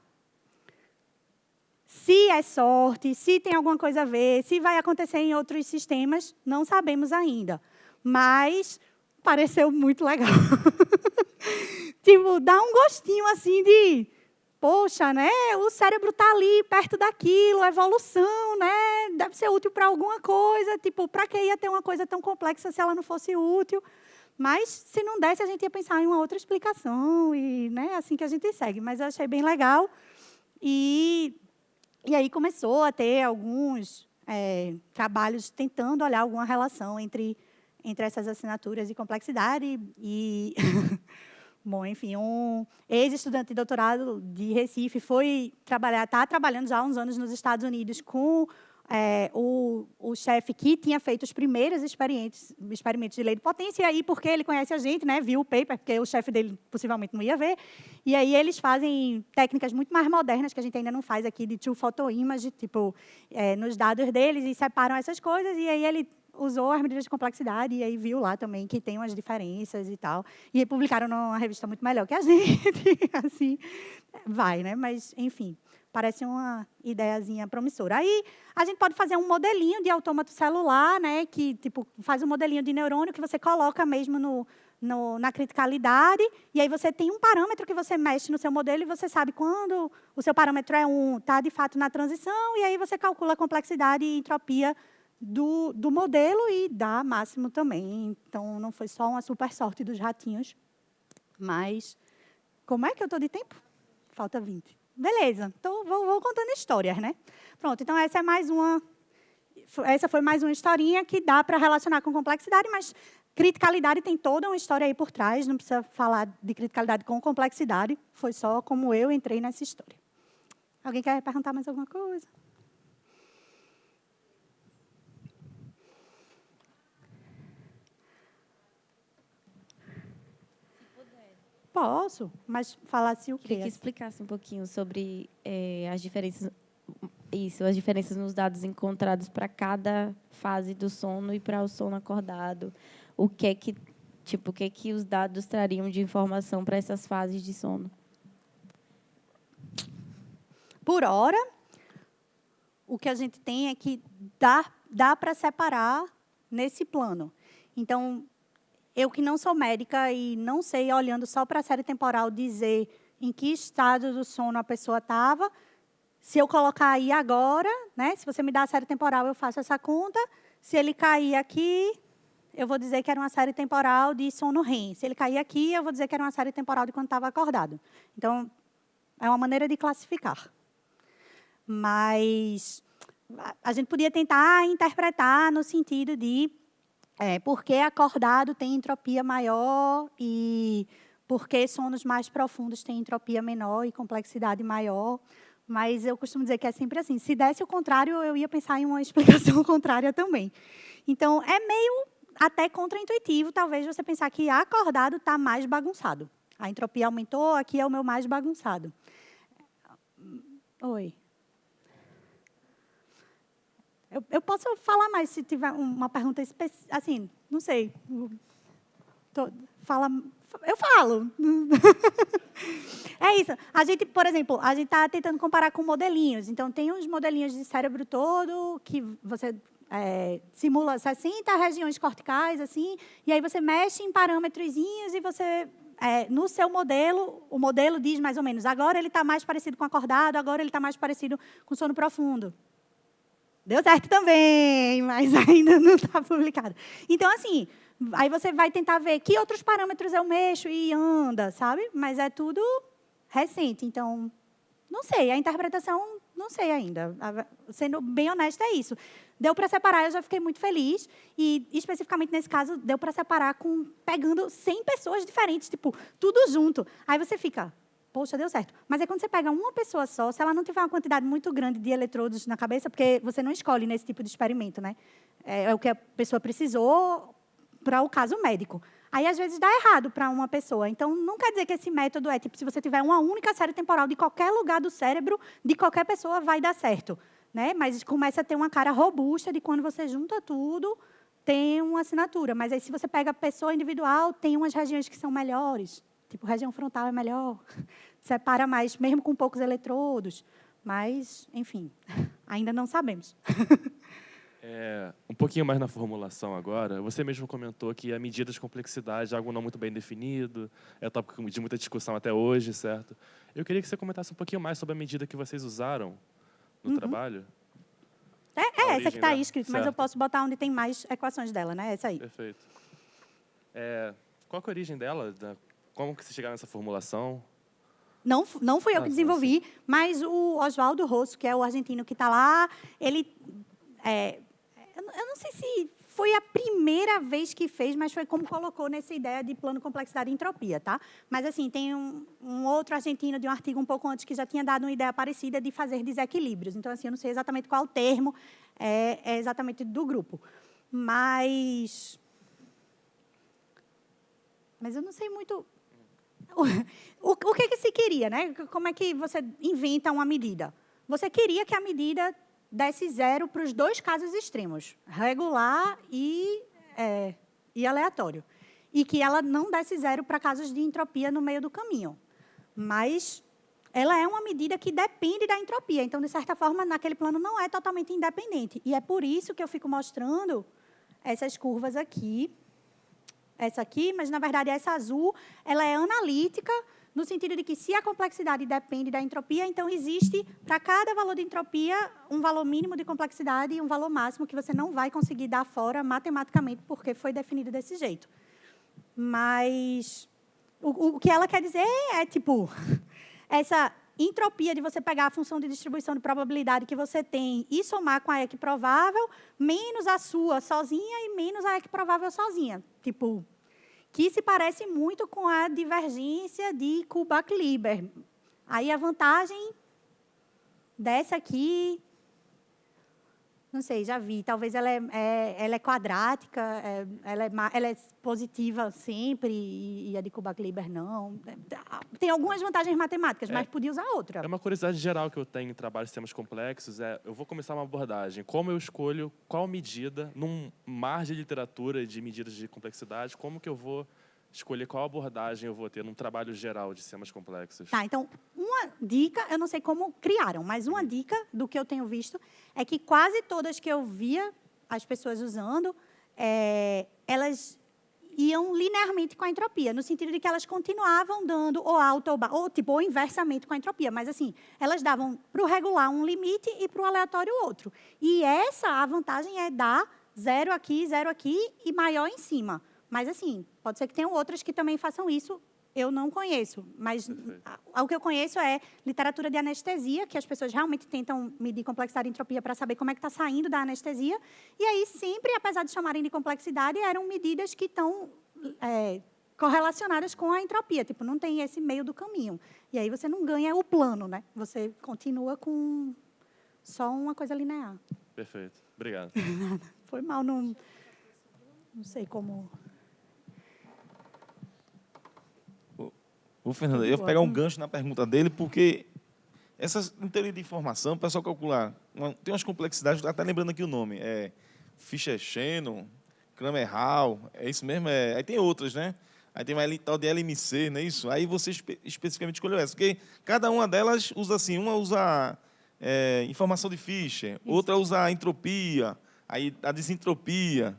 Se é sorte, se tem alguma coisa a ver, se vai acontecer em outros sistemas, não sabemos ainda. Mas pareceu muito legal. Tipo, dá um gostinho assim de... poxa, né, o cérebro está ali, perto daquilo, evolução, né, deve ser útil para alguma coisa, tipo, para que ia ter uma coisa tão complexa se ela não fosse útil? Mas, se não desse, a gente ia pensar em uma outra explicação, e né, assim que a gente segue. Mas eu achei bem legal. E aí começou a ter alguns trabalhos tentando olhar alguma relação entre essas assinaturas e complexidade. E, bom, enfim, um ex-estudante de doutorado de Recife está trabalhando já há uns anos nos Estados Unidos com o chefe que tinha feito os primeiros experimentos de lei de potência, e aí, porque ele conhece a gente, né, viu o paper, porque o chefe dele possivelmente não ia ver, e aí eles fazem técnicas muito mais modernas, que a gente ainda não faz aqui, de two-photo image, tipo, nos dados deles, e separam essas coisas, e aí ele usou as medidas de complexidade, e aí viu lá também que tem umas diferenças e tal, e aí publicaram numa revista muito melhor que a gente, assim, vai, né, mas, enfim, parece uma ideiazinha promissora. Aí, a gente pode fazer um modelinho de autômato celular, né, que tipo, faz um modelinho de neurônio que você coloca mesmo na criticalidade, e aí você tem um parâmetro que você mexe no seu modelo e você sabe quando o seu parâmetro é 1, está, de fato, na transição, e aí você calcula a complexidade e entropia do modelo e dá máximo também. Então, não foi só uma super sorte dos ratinhos. Mas, como é que eu estou de tempo? Falta 20. Beleza, então vou contando histórias, né? Pronto, então essa foi mais uma historinha que dá para relacionar com complexidade, mas criticalidade tem toda uma história aí por trás, não precisa falar de criticalidade com complexidade, foi só como eu entrei nessa história. Alguém quer perguntar mais alguma coisa? Posso, mas falasse o quê? Queria que explicasse um pouquinho sobre as diferenças nos dados encontrados para cada fase do sono e para o sono acordado. O que é que os dados trariam de informação para essas fases de sono? Por hora, o que a gente tem é que dá para separar nesse plano. Então, eu que não sou médica e não sei, olhando só para a série temporal, dizer em que estado do sono a pessoa estava. Se eu colocar aí agora, né, se você me dá a série temporal, eu faço essa conta. Se ele cair aqui, eu vou dizer que era uma série temporal de sono REM. Se ele cair aqui, eu vou dizer que era uma série temporal de quando estava acordado. Então, é uma maneira de classificar. Mas a gente podia tentar interpretar no sentido de porque acordado tem entropia maior e porque sonos mais profundos têm entropia menor e complexidade maior. Mas eu costumo dizer que é sempre assim. Se desse o contrário, eu ia pensar em uma explicação contrária também. Então, é meio até contraintuitivo, talvez, você pensar que acordado está mais bagunçado. A entropia aumentou, aqui é o meu mais bagunçado. Oi. Eu posso falar mais se tiver uma pergunta específica. Assim, não sei. Eu falo. É isso. A gente, por exemplo, a gente está tentando comparar com modelinhos. Então, tem uns modelinhos de cérebro todo que você simula 60 regiões corticais, assim, e aí você mexe em parâmetrozinhos e você, no seu modelo, o modelo diz mais ou menos, agora ele está mais parecido com acordado, agora ele está mais parecido com sono profundo. Deu certo também, mas ainda não está publicado. Então, assim, aí você vai tentar ver que outros parâmetros eu mexo e anda, sabe? Mas é tudo recente, então, não sei. A interpretação, não sei ainda. Sendo bem honesta, é isso. Deu para separar, eu já fiquei muito feliz. E, especificamente nesse caso, deu para separar pegando 100 pessoas diferentes, tipo, tudo junto. Aí você fica... Poxa, deu certo. Mas é quando você pega uma pessoa só, se ela não tiver uma quantidade muito grande de eletrodos na cabeça, porque você não escolhe nesse tipo de experimento, né? É o que a pessoa precisou para o caso médico. Aí, às vezes, dá errado para uma pessoa. Então, não quer dizer que esse método tipo, se você tiver uma única série temporal de qualquer lugar do cérebro, de qualquer pessoa, vai dar certo. Né? Mas começa a ter uma cara robusta de quando você junta tudo, tem uma assinatura. Mas aí, se você pega a pessoa individual, tem umas regiões que são melhores. Tipo, região frontal é melhor, separa mais, mesmo com poucos eletrodos. Mas, enfim, ainda não sabemos. Um pouquinho mais na formulação agora, você mesmo comentou que a medida de complexidade é algo não muito bem definido, é tópico de muita discussão até hoje, certo? Eu queria que você comentasse um pouquinho mais sobre a medida que vocês usaram no trabalho. É essa que origem está aí dela. escrito, mas eu Certo. posso botar onde tem mais equações dela, né? Essa aí. Perfeito. Qual que é a origem dela? Como que se chegaram nessa formulação? Não fui eu que desenvolvi, mas o Oswaldo Rosso, que é o argentino que está lá, ele... eu não sei se foi a primeira vez que fez, mas foi como colocou nessa ideia de plano complexidade e entropia, tá? Mas, assim, tem um outro argentino de um artigo um pouco antes que já tinha dado uma ideia parecida de fazer desequilíbrios. Então, assim, eu não sei exatamente qual o termo é exatamente do grupo. Mas eu não sei muito... O que se queria, né? Como é que você inventa uma medida? Você queria que a medida desse 0 para os 2 casos extremos, regular e aleatório. E que ela não desse 0 para casos de entropia no meio do caminho. Mas ela é uma medida que depende da entropia. Então, de certa forma, naquele plano não é totalmente independente. E é por isso que eu fico mostrando essas curvas aqui. Essa aqui, mas, na verdade, essa azul, ela é analítica, no sentido de que, se a complexidade depende da entropia, então existe, para cada valor de entropia, um valor mínimo de complexidade e um valor máximo que você não vai conseguir dar fora matematicamente, porque foi definido desse jeito. Mas o que ela quer dizer é, tipo, essa entropia de você pegar a função de distribuição de probabilidade que você tem e somar com a equiprovável, menos a sua sozinha e menos a equiprovável sozinha. Tipo, que se parece muito com a divergência de Kullback-Leibler. Aí a vantagem dessa aqui, não sei, já vi, talvez ela é quadrática, ela é positiva sempre e a de Kullback-Leibler não. Tem algumas vantagens matemáticas, mas podia usar outra. É uma curiosidade geral que eu tenho em trabalho de sistemas complexos, eu vou começar uma abordagem. Como eu escolho qual medida, num mar de literatura de medidas de complexidade, como que eu vou escolher qual abordagem eu vou ter num trabalho geral de sistemas complexos? Tá, então, uma dica, eu não sei como criaram, mas uma dica do que eu tenho visto é que quase todas que eu via as pessoas usando, elas iam linearmente com a entropia, no sentido de que elas continuavam dando ou alta ou baixa, ou inversamente com a entropia, mas assim, elas davam para o regular um limite e para o aleatório outro. E a vantagem é dar 0 aqui e maior em cima. Mas, assim, pode ser que tenham outras que também façam isso, eu não conheço. Mas o que eu conheço é literatura de anestesia, que as pessoas realmente tentam medir complexidade e entropia para saber como é que está saindo da anestesia. E aí, sempre, apesar de chamarem de complexidade, eram medidas que estão correlacionadas com a entropia. Tipo, não tem esse meio do caminho. E aí você não ganha o plano, né? Você continua com só uma coisa linear. Perfeito. Obrigado. Foi mal, não sei como... Ô, Fernando, eu ia pegar um gancho na pergunta dele, porque essas, em teoria de informação, o pessoal calcular, tem umas complexidades, até lembrando aqui o nome, Fischer-Shannon, Kramer-Hall, é isso mesmo? Aí tem outras, né? Aí tem uma tal de LMC, não é isso? Aí você especificamente escolheu essa, porque cada uma delas usa assim, uma usa informação de Fischer, outra usa entropia, aí a desentropia.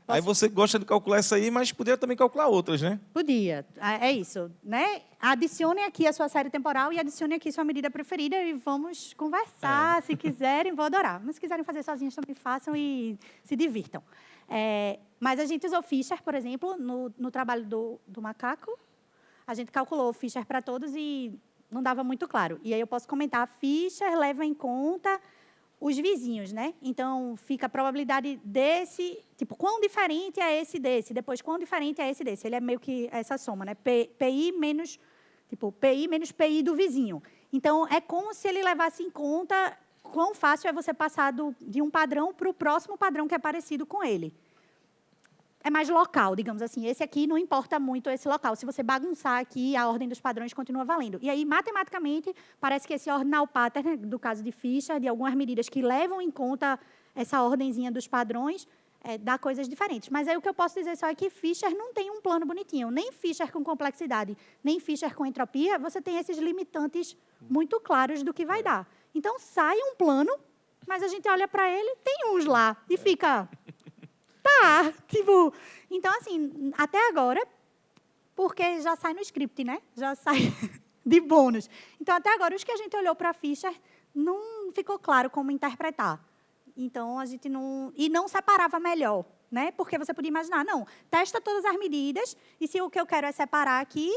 Aí você gosta de calcular essa aí, mas poderia também calcular outras, né? Podia, é isso, né? Adicione aqui a sua série temporal e adicione aqui sua medida preferida e vamos conversar. Se quiserem, vou adorar. Mas se quiserem fazer sozinhos, também façam e se divirtam. Mas a gente usou Fischer, por exemplo, no trabalho do macaco. A gente calculou Fischer para todos e não dava muito claro. E aí eu posso comentar, Fischer leva em conta os vizinhos, né? Então, fica a probabilidade desse... Tipo, quão diferente é esse desse? Depois, quão diferente é esse desse? Ele é meio que essa soma, né? PI menos PI do vizinho. Então, é como se ele levasse em conta quão fácil é você passar de um padrão para o próximo padrão que é parecido com ele. É mais local, digamos assim. Esse aqui não importa muito esse local. Se você bagunçar aqui, a ordem dos padrões continua valendo. E aí, matematicamente, parece que esse ordinal pattern, do caso de Fischer, de algumas medidas que levam em conta essa ordenzinha dos padrões, dá coisas diferentes. Mas aí o que eu posso dizer só é que Fischer não tem um plano bonitinho. Nem Fischer com complexidade, nem Fischer com entropia, você tem esses limitantes muito claros do que vai dar. Então, sai um plano Mas a gente olha para ele, tem uns lá, e fica... Tá, tipo... Então, assim, até agora, porque já sai no script, né? Já sai de bônus. Então, até agora, os que a gente olhou para a ficha, não ficou claro como interpretar. Então, a gente não... E não separava melhor, né? Porque você podia imaginar, não, testa todas as medidas, e se o que eu quero é separar aqui,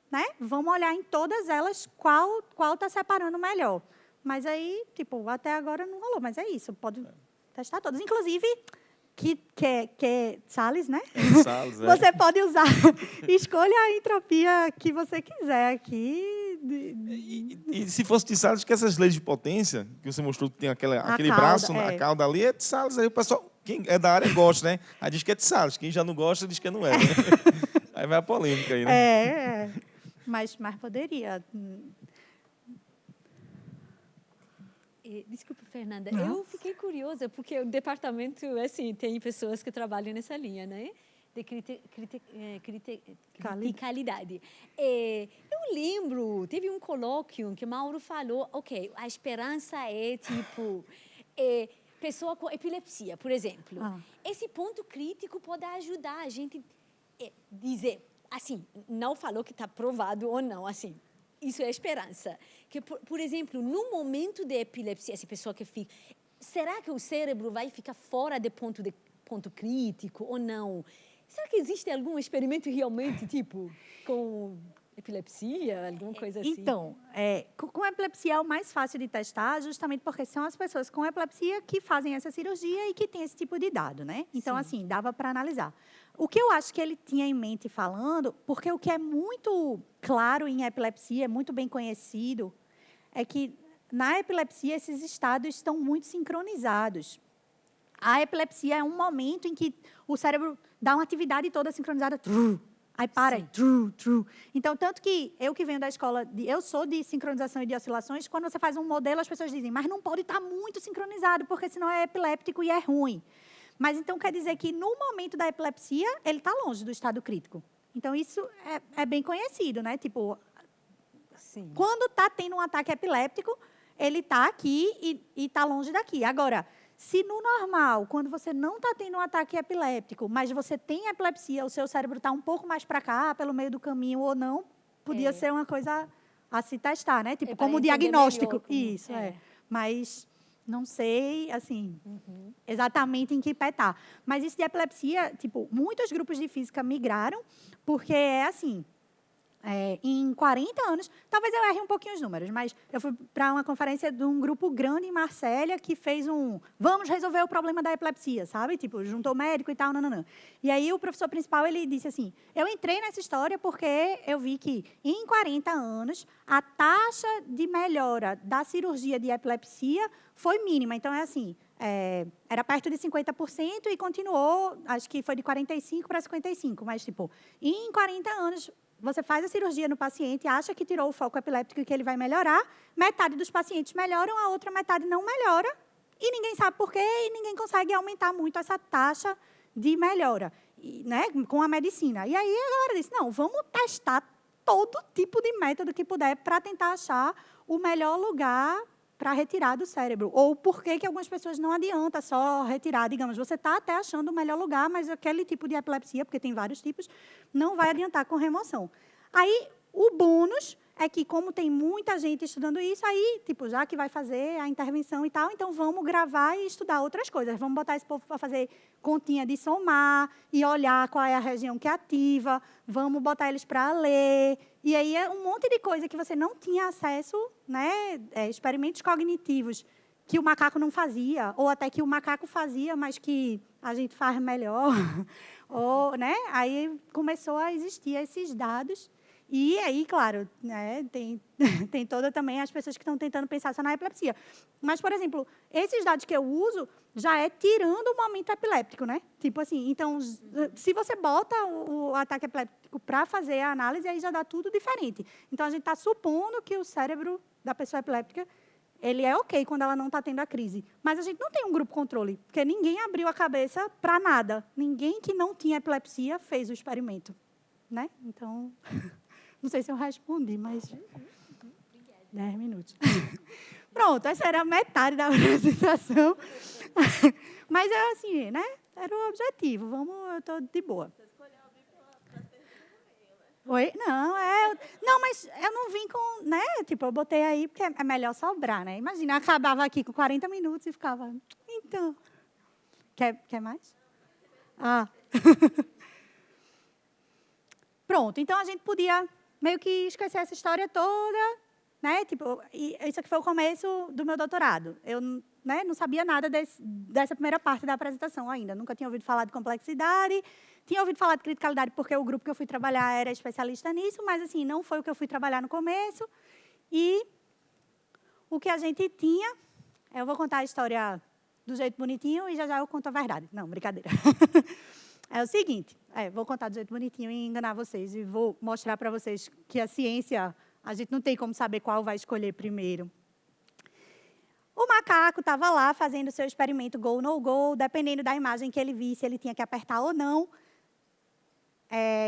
né? Vamos olhar em todas elas qual está separando melhor. Mas aí, tipo, até agora não rolou, mas é isso, pode testar todas. Inclusive, que Salles, né? Salles, Você pode usar, escolha a entropia que você quiser aqui. E se fosse de Salles, que essas leis de potência, que você mostrou que tem aquele cauda, braço, a cauda ali, é de Salles. Aí o pessoal, quem é da área gosta, né? Aí diz que é de Salles. Quem já não gosta, diz que não é. Né? Aí vai a polêmica aí, né? Mas poderia. Desculpa, Fernanda. Eu fiquei curiosa, porque o departamento, assim, tem pessoas que trabalham nessa linha, né? De criticalidade. Eu lembro, teve um colóquio que Mauro falou, ok, a esperança é, tipo, pessoa com epilepsia, por exemplo. Esse ponto crítico pode ajudar a gente a dizer, assim, não falou que está provado ou não, assim, isso é esperança. Que, por exemplo, no momento de epilepsia, essa pessoa que fica... Será que o cérebro vai ficar fora de ponto crítico ou não? Será que existe algum experimento realmente, tipo, com epilepsia, alguma coisa assim? Então, com epilepsia é o mais fácil de testar, justamente porque são as pessoas com epilepsia que fazem essa cirurgia e que têm esse tipo de dado, né? Então, assim, dava para analisar. O que eu acho que ele tinha em mente falando, porque o que é muito claro em epilepsia, é muito bem conhecido, é que na epilepsia esses estados estão muito sincronizados. A epilepsia é um momento em que o cérebro dá uma atividade toda sincronizada, aí para, Então, tanto que eu que venho da escola, eu sou de sincronização e de oscilações, quando você faz um modelo, as pessoas dizem, mas não pode estar muito sincronizado, porque senão é epiléptico e é ruim. Mas, então, quer dizer que, no momento da epilepsia, ele está longe do estado crítico. Então, isso é bem conhecido, né? Tipo, quando está tendo um ataque epiléptico, ele está aqui e está longe daqui. Agora, se no normal, quando você não está tendo um ataque epiléptico, mas você tem epilepsia, o seu cérebro está um pouco mais para cá, pelo meio do caminho ou não, podia ser uma coisa a se testar, né? Tipo, como diagnóstico. Isso, Mas... Não sei, assim, exatamente em que pé está. Mas isso de epilepsia, tipo, muitos grupos de física migraram, porque é assim, em 40 anos, talvez eu erre um pouquinho os números, mas eu fui para uma conferência de um grupo grande em Marsella que fez vamos resolver o problema da epilepsia, sabe? Tipo, juntou médico e tal, nananã. E aí o professor principal, ele disse assim, eu entrei nessa história porque eu vi que em 40 anos a taxa de melhora da cirurgia de epilepsia foi mínima. Então, é assim, era perto de 50% e continuou, acho que foi de 45% para 55%, mas, tipo, em 40 anos... Você faz a cirurgia no paciente, acha que tirou o foco epiléptico e que ele vai melhorar, metade dos pacientes melhoram, a outra metade não melhora, e ninguém sabe por quê, e ninguém consegue aumentar muito essa taxa de melhora, né, com a medicina. E aí a galera disse, não, vamos testar todo tipo de método que puder para tentar achar o melhor lugar para retirar do cérebro. Ou por que algumas pessoas não adianta só retirar, digamos, você está até achando o melhor lugar, mas aquele tipo de epilepsia, porque tem vários tipos, não vai adiantar com remoção. Aí, o bônus é que, como tem muita gente estudando isso, aí, tipo, já que vai fazer a intervenção e tal, então vamos gravar e estudar outras coisas. Vamos botar esse povo para fazer continha de somar e olhar qual é a região que é ativa, vamos botar eles para ler. E aí é um monte de coisa que você não tinha acesso, né? Experimentos cognitivos que o macaco não fazia, ou até que o macaco fazia, mas que a gente faz melhor. Ou, né? Aí começou a existir esses dados. E aí, claro, né, tem toda também as pessoas que estão tentando pensar só na epilepsia. Mas, por exemplo, esses dados que eu uso já é tirando o momento epiléptico, né? Tipo assim, então, se você bota o ataque epiléptico para fazer a análise, aí já dá tudo diferente. Então, a gente está supondo que o cérebro da pessoa epiléptica, ele é ok quando ela não está tendo a crise. Mas a gente não tem um grupo controle, porque ninguém abriu a cabeça para nada. Ninguém que não tinha epilepsia fez o experimento, né? Então... Não sei se eu respondi, mas... 10 minutos. Pronto, essa era a metade da apresentação. Mas é assim, né? Era o objetivo. Eu estou de boa. Você escolheu a Bíblia. Oi? Não, mas eu não vim com, né? Tipo, eu botei aí porque é melhor sobrar, né? Imagina, eu acabava aqui com 40 minutos e ficava, então. Quer mais? Ah. Pronto, então a gente podia meio que esquecer essa história toda, né? Tipo, isso aqui foi o começo do meu doutorado. Eu, né, não sabia nada dessa primeira parte da apresentação ainda. Nunca tinha ouvido falar de complexidade. Tinha ouvido falar de criticalidade porque o grupo que eu fui trabalhar era especialista nisso, mas, assim, não foi o que eu fui trabalhar no começo. E o que a gente tinha... Eu vou contar a história do jeito bonitinho e já eu conto a verdade. Não, brincadeira. É o seguinte, vou contar do jeito bonitinho e enganar vocês. E vou mostrar para vocês que a ciência, a gente não tem como saber qual vai escolher primeiro. O macaco estava lá fazendo o seu experimento go, no go, dependendo da imagem que ele visse, ele tinha que apertar ou não.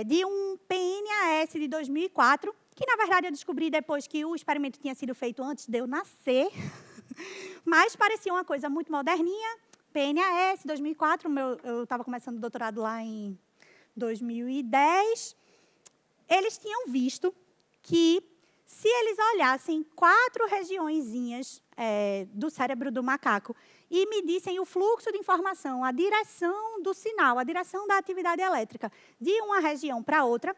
De um PNAS de 2004, que, na verdade, eu descobri depois que o experimento tinha sido feito antes de eu nascer, mas parecia uma coisa muito moderninha. PNAS, 2004, eu estava começando o doutorado lá em 2010. Eles tinham visto que, se eles olhassem 4 regiõezinhas do cérebro do macaco e medissem o fluxo de informação, a direção do sinal, a direção da atividade elétrica de uma região para outra,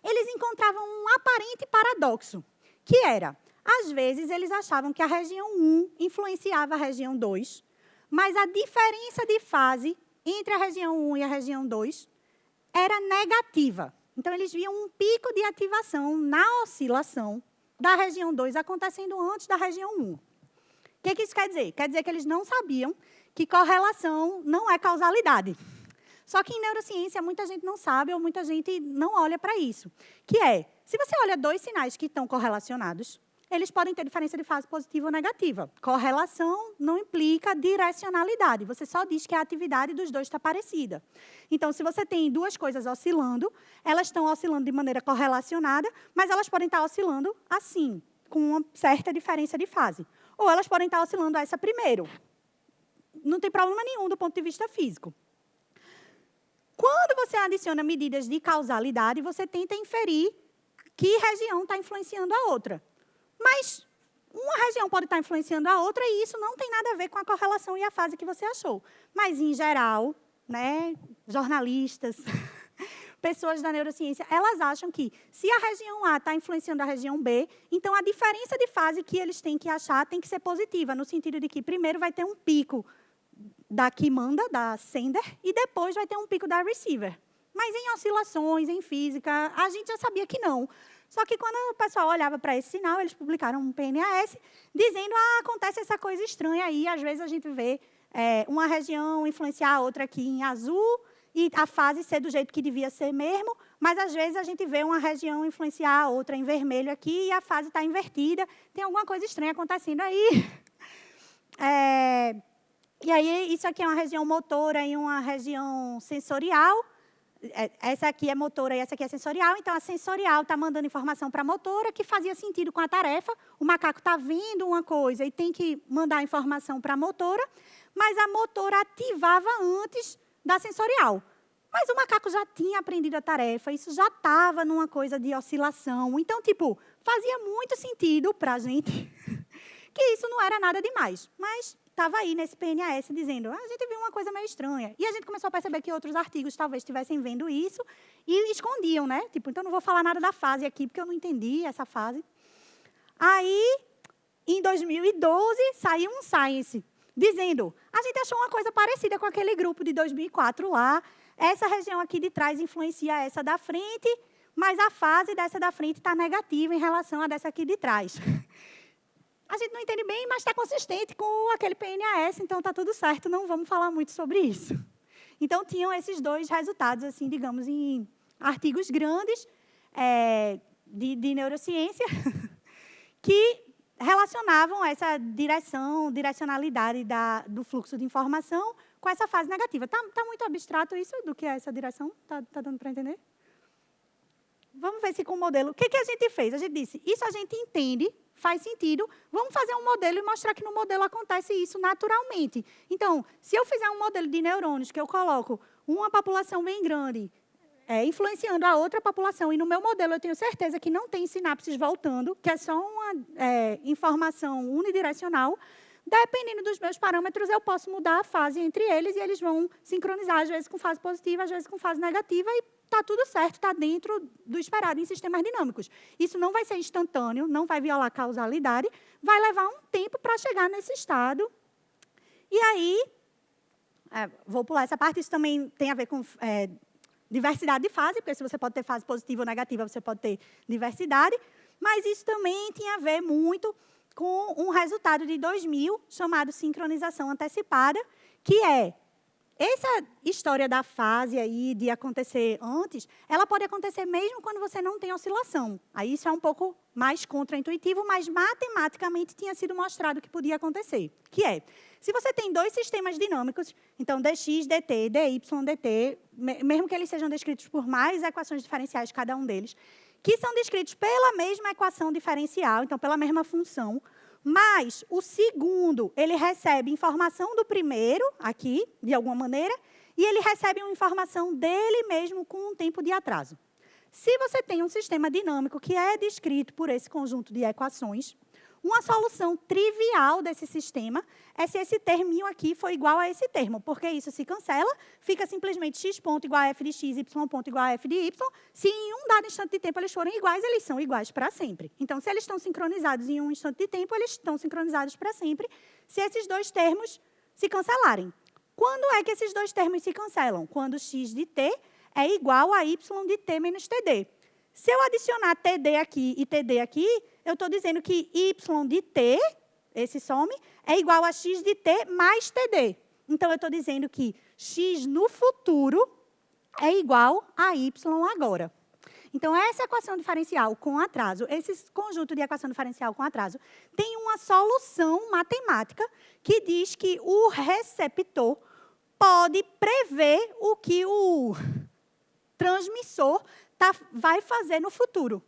eles encontravam um aparente paradoxo, que era, às vezes, eles achavam que a região 1 influenciava a região 2, mas a diferença de fase entre a região 1 e a região 2 era negativa. Então, eles viam um pico de ativação na oscilação da região 2 acontecendo antes da região 1. O que isso quer dizer? Quer dizer que eles não sabiam que correlação não é causalidade. Só que em neurociência muita gente não sabe ou muita gente não olha para isso. Que é, se você olha 2 sinais que estão correlacionados, eles podem ter diferença de fase positiva ou negativa. Correlação não implica direcionalidade. Você só diz que a atividade dos 2 está parecida. Então, se você tem 2 coisas oscilando, elas estão oscilando de maneira correlacionada, mas elas podem estar oscilando assim, com uma certa diferença de fase. Ou elas podem estar oscilando essa primeiro. Não tem problema nenhum do ponto de vista físico. Quando você adiciona medidas de causalidade, você tenta inferir que região está influenciando a outra. Mas uma região pode estar influenciando a outra e isso não tem nada a ver com a correlação e a fase que você achou. Mas, em geral, né, jornalistas, pessoas da neurociência, elas acham que, se a região A está influenciando a região B, então a diferença de fase que eles têm que achar tem que ser positiva, no sentido de que, primeiro, vai ter um pico da que manda, da sender, e depois vai ter um pico da receiver. Mas, em oscilações, em física, a gente já sabia que não. Só que, quando o pessoal olhava para esse sinal, eles publicaram um PNAS dizendo acontece essa coisa estranha aí. Às vezes, a gente vê uma região influenciar a outra aqui em azul e a fase ser do jeito que devia ser mesmo, mas, às vezes, a gente vê uma região influenciar a outra em vermelho aqui e a fase está invertida. Tem alguma coisa estranha acontecendo aí. E aí, isso aqui é uma região motora e uma região sensorial. Essa aqui é motora e essa aqui é sensorial. Então, a sensorial está mandando informação para a motora, que fazia sentido com a tarefa. O macaco está vendo uma coisa e tem que mandar informação para a motora, mas a motora ativava antes da sensorial. Mas o macaco já tinha aprendido a tarefa, isso já estava numa coisa de oscilação. Então, tipo, fazia muito sentido para a gente que isso não era nada demais. Mas estava aí nesse PNAS dizendo, a gente viu uma coisa meio estranha. E a gente começou a perceber que outros artigos talvez estivessem vendo isso e escondiam, né? Tipo, então não vou falar nada da fase aqui, porque eu não entendi essa fase. Aí, em 2012, saiu um Science dizendo, a gente achou uma coisa parecida com aquele grupo de 2004 lá, essa região aqui de trás influencia essa da frente, mas a fase dessa da frente está negativa em relação a dessa aqui de trás. A gente não entende bem, mas está consistente com aquele PNAS, então está tudo certo, não vamos falar muito sobre isso. Então, tinham esses 2 resultados, assim, digamos, em artigos grandes de neurociência, que relacionavam essa direcionalidade do fluxo de informação com essa fase negativa. Está muito abstrato isso do que é essa direção? Está dando para entender? Vamos ver se com o modelo... O que a gente fez? A gente disse, isso a gente entende faz sentido. Vamos fazer um modelo e mostrar que no modelo acontece isso naturalmente. Então, se eu fizer um modelo de neurônios que eu coloco uma população bem grande influenciando a outra população, e no meu modelo eu tenho certeza que não tem sinapses voltando, que é só uma informação unidirecional, dependendo dos meus parâmetros, eu posso mudar a fase entre eles e eles vão sincronizar, às vezes com fase positiva, às vezes com fase negativa, e está tudo certo, está dentro do esperado em sistemas dinâmicos. Isso não vai ser instantâneo, não vai violar causalidade, vai levar um tempo para chegar nesse estado. E aí, vou pular essa parte, isso também tem a ver com diversidade de fase, porque se você pode ter fase positiva ou negativa, você pode ter diversidade, mas isso também tem a ver muito com um resultado de 2000, chamado sincronização antecipada, que essa história da fase aí, de acontecer antes, ela pode acontecer mesmo quando você não tem oscilação. Aí isso é um pouco mais contraintuitivo, mas matematicamente tinha sido mostrado que podia acontecer. Que se você tem dois sistemas dinâmicos, então dx, dt, dy, dt, mesmo que eles sejam descritos por mais equações diferenciais, cada um deles, que são descritos pela mesma equação diferencial, então pela mesma função, mas o segundo, ele recebe informação do primeiro, aqui, de alguma maneira, e ele recebe uma informação dele mesmo com um tempo de atraso. Se você tem um sistema dinâmico que é descrito por esse conjunto de equações, uma solução trivial desse sistema é se esse terminho aqui for igual a esse termo, porque isso se cancela, fica simplesmente x ponto igual a f de x, y ponto igual a f de y. Se em um dado instante de tempo eles forem iguais, eles são iguais para sempre. Então, se eles estão sincronizados em um instante de tempo, eles estão sincronizados para sempre, se esses dois termos se cancelarem. Quando é que esses dois termos se cancelam? Quando x de t é igual a y de t menos td. Se eu adicionar td aqui e td aqui, eu estou dizendo que y de t, esse some, é igual a x de t mais td. Então, eu estou dizendo que x no futuro é igual a y agora. Então, essa equação diferencial com atraso, esse conjunto de equação diferencial com atraso, tem uma solução matemática que diz que o receptor pode prever o que o transmissor vai fazer no futuro.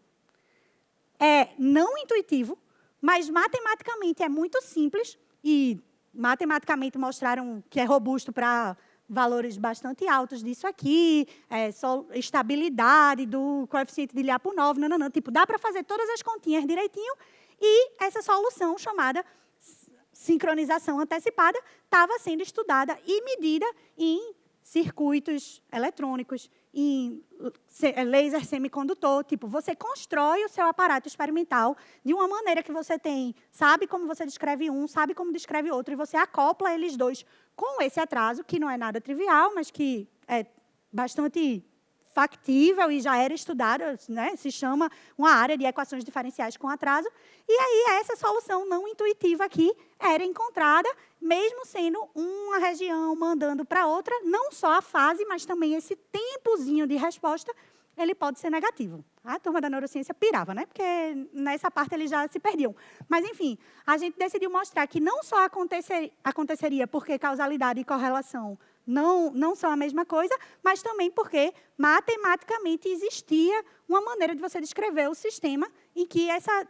É não intuitivo, mas matematicamente é muito simples, e matematicamente mostraram que é robusto para valores bastante altos disso aqui, só estabilidade do coeficiente de Lyapunov, tipo, dá para fazer todas as continhas direitinho, e essa solução chamada sincronização antecipada estava sendo estudada e medida em circuitos eletrônicos, em laser semicondutor. Tipo, você constrói o seu aparato experimental de uma maneira que você sabe como você descreve um, sabe como descreve outro, e você acopla eles dois com esse atraso, que não é nada trivial, mas que é bastante factível e já era estudado, né? Se chama uma área de equações diferenciais com atraso. E aí, essa solução não intuitiva aqui era encontrada, mesmo sendo uma região mandando para outra, não só a fase, mas também esse tempozinho de resposta, ele pode ser negativo. A turma da neurociência pirava, né? Porque nessa parte eles já se perdiam. Mas, enfim, a gente decidiu mostrar que não só aconteceria porque causalidade e correlação não são a mesma coisa, mas também porque matematicamente existia uma maneira de você descrever o sistema em que essa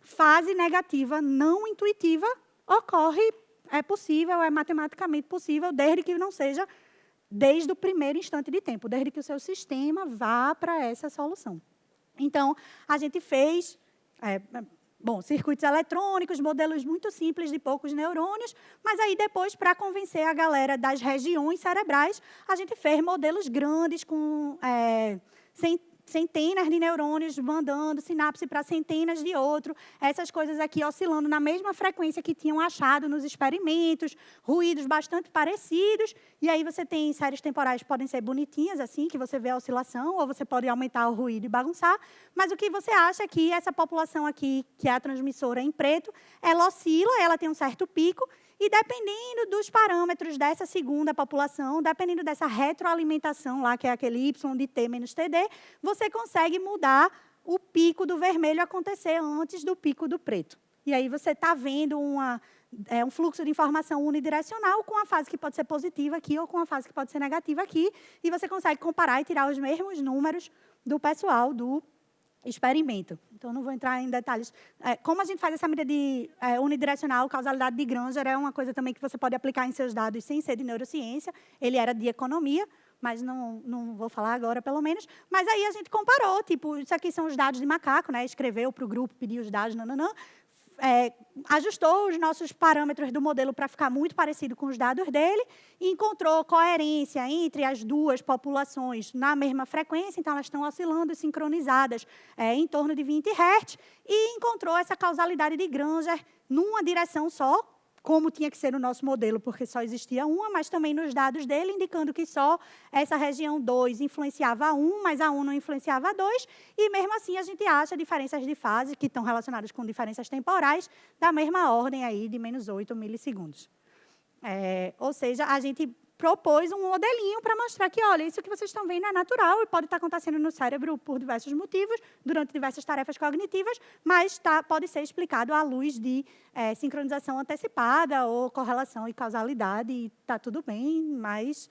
fase negativa não intuitiva ocorre, é possível, é matematicamente possível, desde que não seja desde o primeiro instante de tempo, desde que o seu sistema vá para essa solução. Então, a gente fez circuitos eletrônicos, modelos muito simples de poucos neurônios, mas aí depois, para convencer a galera das regiões cerebrais, a gente fez modelos grandes com centenas de neurônios mandando sinapse para centenas de outros, essas coisas aqui oscilando na mesma frequência que tinham achado nos experimentos, ruídos bastante parecidos, e aí você tem séries temporais que podem ser bonitinhas, assim, que você vê a oscilação, ou você pode aumentar o ruído e bagunçar, mas o que você acha é que essa população aqui, que é a transmissora em preto, ela oscila, ela tem um certo pico, e dependendo dos parâmetros dessa segunda população, dependendo dessa retroalimentação lá, que é aquele y de t menos td, você consegue mudar o pico do vermelho acontecer antes do pico do preto. E aí você está vendo um fluxo de informação unidirecional com a fase que pode ser positiva aqui ou com a fase que pode ser negativa aqui, e você consegue comparar e tirar os mesmos números do pessoal do experimento. Então, não vou entrar em detalhes. Como a gente faz essa medida de unidirecional, causalidade de Granger é uma coisa também que você pode aplicar em seus dados sem ser de neurociência. Ele era de economia, mas não vou falar agora, pelo menos. Mas aí a gente comparou, tipo, isso aqui são os dados de macaco, né? Escreveu para o grupo, pediu os dados, ajustou os nossos parâmetros do modelo para ficar muito parecido com os dados dele e encontrou coerência entre as duas populações na mesma frequência, então elas estão oscilando sincronizadas em torno de 20 Hz, e encontrou essa causalidade de Granger numa direção só, como tinha que ser no nosso modelo, porque só existia uma, mas também nos dados dele, indicando que só essa região 2 influenciava a 1, mas a 1 não influenciava a 2, e mesmo assim a gente acha diferenças de fase que estão relacionadas com diferenças temporais da mesma ordem aí de -8 milissegundos. Ou seja, a gente propôs um modelinho para mostrar que, olha, isso que vocês estão vendo é natural e pode estar acontecendo no cérebro por diversos motivos, durante diversas tarefas cognitivas, mas pode ser explicado à luz de sincronização antecipada ou correlação e causalidade, e está tudo bem, mas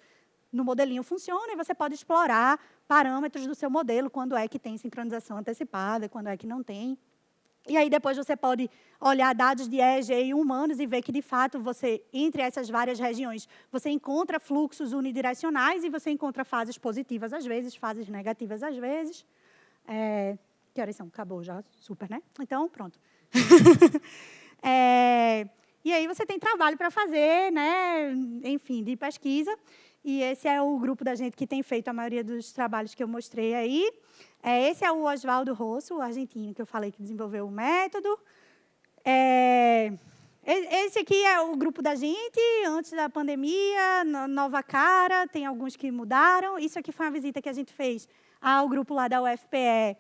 no modelinho funciona e você pode explorar parâmetros do seu modelo, quando é que tem sincronização antecipada, quando é que não tem. E aí, depois, você pode olhar dados de EEG em humanos e ver que, de fato, entre essas várias regiões, você encontra fluxos unidirecionais e você encontra fases positivas às vezes, fases negativas às vezes. Que horas são? Acabou já? Super, né? Então, pronto. E aí, você tem trabalho para fazer, né? Enfim, de pesquisa. E esse é o grupo da gente que tem feito a maioria dos trabalhos que eu mostrei aí. Esse é o Oswaldo Rosso, o argentino, que eu falei que desenvolveu o método. Esse aqui é o grupo da gente, antes da pandemia, nova cara, tem alguns que mudaram. Isso aqui foi uma visita que a gente fez ao grupo lá da UFPE,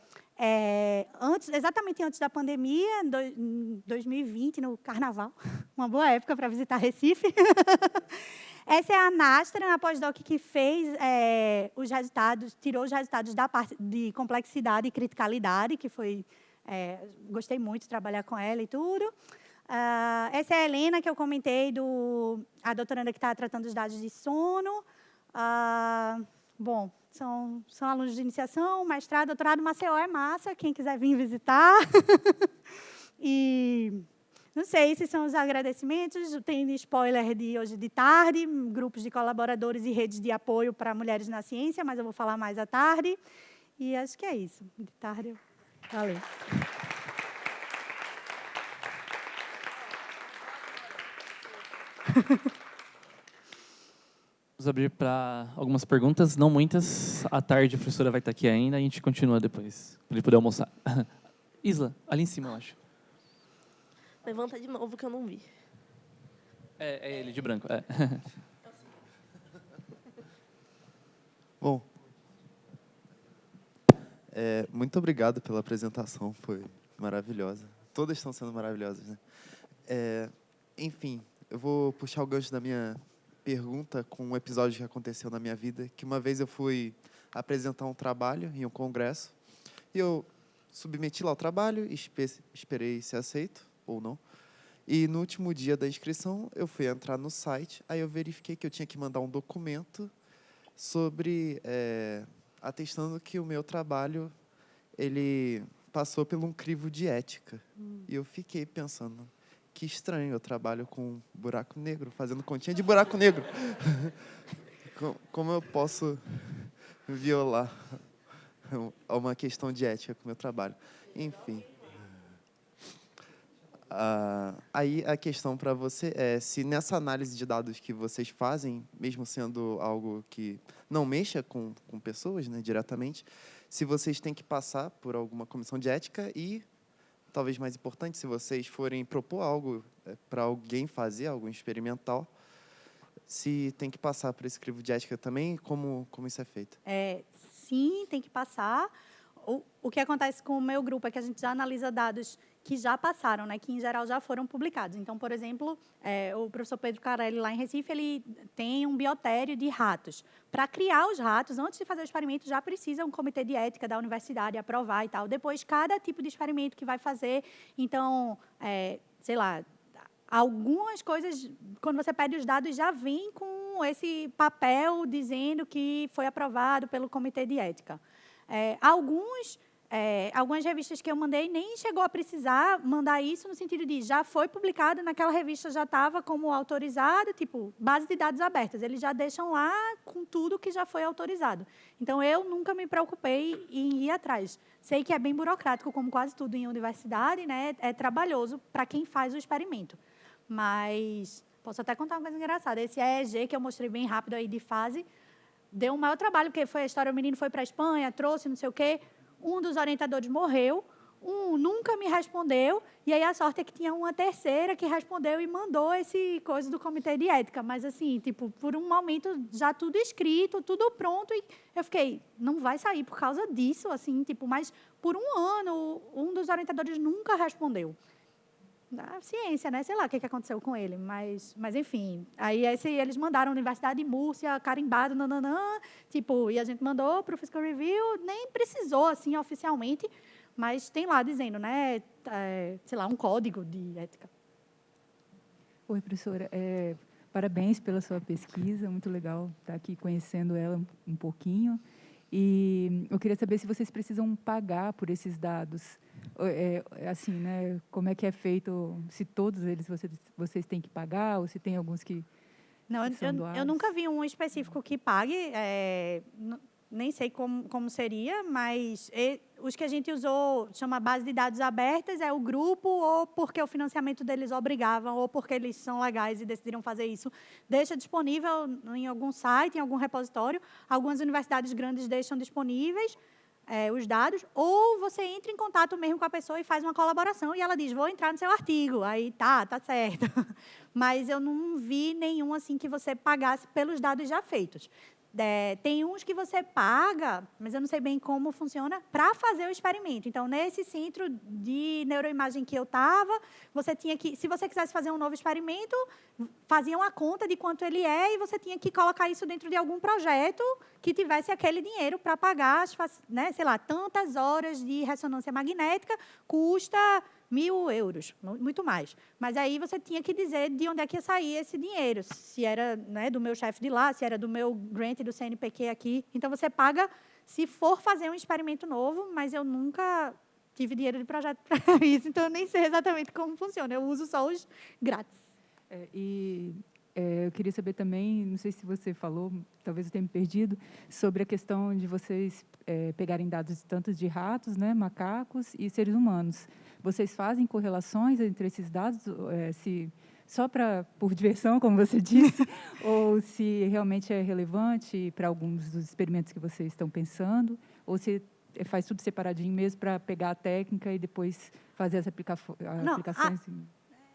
exatamente antes da pandemia, em 2020, no Carnaval. Uma boa época para visitar Recife. Essa é a Nastra, a pós-doc que fez os resultados, tirou os resultados da parte de complexidade e criticalidade, que foi... gostei muito de trabalhar com ela e tudo. Essa é a Helena, que eu comentei, a doutoranda que está tratando os dados de sono. Bom, são alunos de iniciação, mestrado, doutorado. Maceió é massa, quem quiser vir visitar. E... não sei se são os agradecimentos, tem spoiler de hoje de tarde, grupos de colaboradores e redes de apoio para mulheres na ciência, mas eu vou falar mais à tarde. E acho que é isso. De tarde, valeu. Vamos abrir para algumas perguntas, não muitas. À tarde a professora vai estar aqui ainda, a gente continua depois, para ele poder almoçar. Isla, ali em cima, eu acho. Levanta de novo que eu não vi. É ele, de branco. Bom, muito obrigado pela apresentação, foi maravilhosa. Todas estão sendo maravilhosas, né? Enfim, eu vou puxar o gancho da minha pergunta com um episódio que aconteceu na minha vida, que uma vez eu fui apresentar um trabalho em um congresso, e eu submeti lá o trabalho, esperei ser aceito, ou não. E no último dia da inscrição, eu fui entrar no site, aí eu verifiquei que eu tinha que mandar um documento sobre atestando que o meu trabalho ele passou por um crivo de ética. E eu fiquei pensando, que estranho, eu trabalho com buraco negro, fazendo continha de buraco negro. Como eu posso violar uma questão de ética com o meu trabalho? Enfim. Aí a questão para você é se nessa análise de dados que vocês fazem, mesmo sendo algo que não mexa com pessoas, né, diretamente, se vocês têm que passar por alguma comissão de ética e, talvez mais importante, se vocês forem propor algo para alguém fazer, algo experimental, se tem que passar por esse crivo de ética também, como isso é feito? Sim, tem que passar. O que acontece com o meu grupo é que a gente já analisa dados que já passaram, né, que, em geral, já foram publicados. Então, por exemplo, o professor Pedro Carelli, lá em Recife, ele tem um biotério de ratos. Para criar os ratos, antes de fazer o experimento, já precisa um comitê de ética da universidade aprovar e tal. Depois, cada tipo de experimento que vai fazer, então, sei lá, algumas coisas, quando você pede os dados, já vem com esse papel dizendo que foi aprovado pelo comitê de ética. Alguns algumas revistas que eu mandei nem chegou a precisar mandar isso no sentido de já foi publicado, naquela revista já estava como autorizado, tipo, base de dados abertas. Eles já deixam lá com tudo que já foi autorizado. Então, eu nunca me preocupei em ir atrás. Sei que é bem burocrático, como quase tudo em universidade, né? É trabalhoso para quem faz o experimento. Mas posso até contar uma coisa engraçada. Esse EEG que eu mostrei bem rápido aí de fase, deu um maior trabalho, porque foi a história, o menino foi para a Espanha, trouxe não sei o quê. Um dos orientadores morreu, um nunca me respondeu, e aí a sorte é que tinha uma terceira que respondeu e mandou esse coisa do comitê de ética. Mas, assim, tipo, por um momento, já tudo escrito, tudo pronto, e eu fiquei, não vai sair por causa disso, assim, tipo, mas por um ano, um dos orientadores nunca respondeu. Da ciência, né? Sei lá o que aconteceu com ele, mas enfim. Aí eles mandaram a Universidade de Múrcia, carimbado, nananã, tipo, e a gente mandou para o Fiscal Review, nem precisou, assim, oficialmente, mas tem lá dizendo, né, sei lá, um código de ética. Oi, professora. Parabéns pela sua pesquisa, muito legal estar aqui conhecendo ela um pouquinho. E eu queria saber se vocês precisam pagar por esses dados. Assim, né? Como é que é feito? Se todos eles vocês têm que pagar ou se tem alguns que são doados? Eu nunca vi um específico que pague. Nem sei como seria, mas os que a gente usou, chama base de dados abertas, é o grupo, ou porque o financiamento deles obrigava, ou porque eles são legais e decidiram fazer isso, deixa disponível em algum site, em algum repositório. Algumas universidades grandes deixam disponíveis os dados, ou você entra em contato mesmo com a pessoa e faz uma colaboração, e ela diz, vou entrar no seu artigo. Aí, tá certo. Mas eu não vi nenhum assim que você pagasse pelos dados já feitos. Tem uns que você paga, mas eu não sei bem como funciona, para fazer o experimento. Então, nesse centro de neuroimagem que eu estava, você tinha que, se você quisesse fazer um novo experimento, fazia uma conta de quanto ele é e você tinha que colocar isso dentro de algum projeto que tivesse aquele dinheiro para pagar, né, sei lá, tantas horas de ressonância magnética, custa 1.000 euros, muito mais. Mas aí você tinha que dizer de onde é que ia sair esse dinheiro, se era, né, do meu chefe de lá, se era do meu grant do CNPq aqui. Então, você paga se for fazer um experimento novo, mas eu nunca tive dinheiro de projeto para isso, então eu nem sei exatamente como funciona. Eu uso só os grátis. Eu queria saber também, não sei se você falou, talvez eu tenha me perdido, sobre a questão de vocês pegarem dados tanto de ratos, né, macacos e seres humanos. Vocês fazem correlações entre esses dados, só por diversão, como você disse, ou se realmente é relevante para alguns dos experimentos que vocês estão pensando, ou se faz tudo separadinho mesmo para pegar a técnica e depois fazer as aplicações?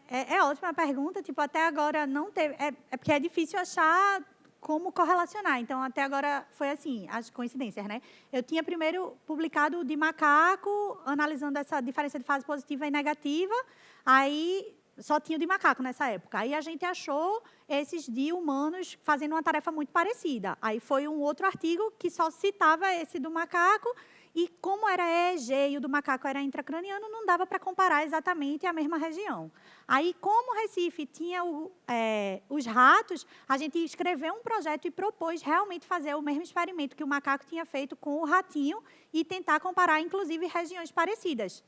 É ótima a pergunta. Tipo, até agora não teve... É porque é difícil achar como correlacionar. Então, até agora foi assim, as coincidências, né? Eu tinha primeiro publicado de macaco, analisando essa diferença de fase positiva e negativa. Aí, só tinha o de macaco nessa época. Aí, a gente achou esses de humanos fazendo uma tarefa muito parecida. Aí, foi um outro artigo que só citava esse do macaco. E como era EEG e o do macaco era intracraniano, não dava para comparar exatamente a mesma região. Aí, como o Recife tinha os ratos, a gente escreveu um projeto e propôs realmente fazer o mesmo experimento que o macaco tinha feito com o ratinho e tentar comparar, inclusive, regiões parecidas.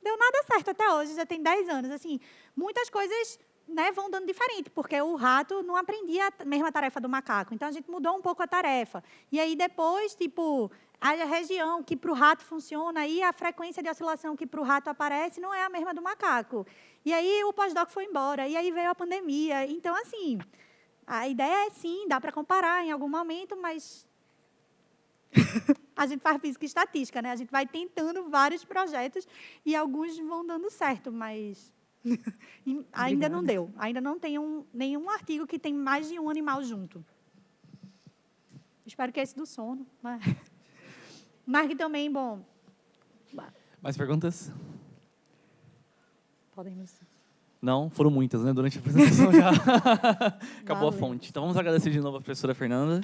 Deu nada certo até hoje, já tem 10 anos. Assim, muitas coisas, né, vão dando diferente, porque o rato não aprendia a mesma tarefa do macaco. Então, a gente mudou um pouco a tarefa. E aí, depois, tipo... a região que para o rato funciona e a frequência de oscilação que para o rato aparece não é a mesma do macaco. E aí o pós-doc foi embora, e aí veio a pandemia. Então, assim, a ideia é sim, dá para comparar em algum momento, mas a gente faz física e estatística, né? A gente vai tentando vários projetos e alguns vão dando certo, mas ainda não deu. Ainda não tem nenhum artigo que tem mais de um animal junto. Espero que esse do sono, mas que também, bom... Mais perguntas? Podemos. Não, foram muitas, né? Durante a apresentação já acabou a fonte. Então, vamos agradecer de novo a professora Fernanda.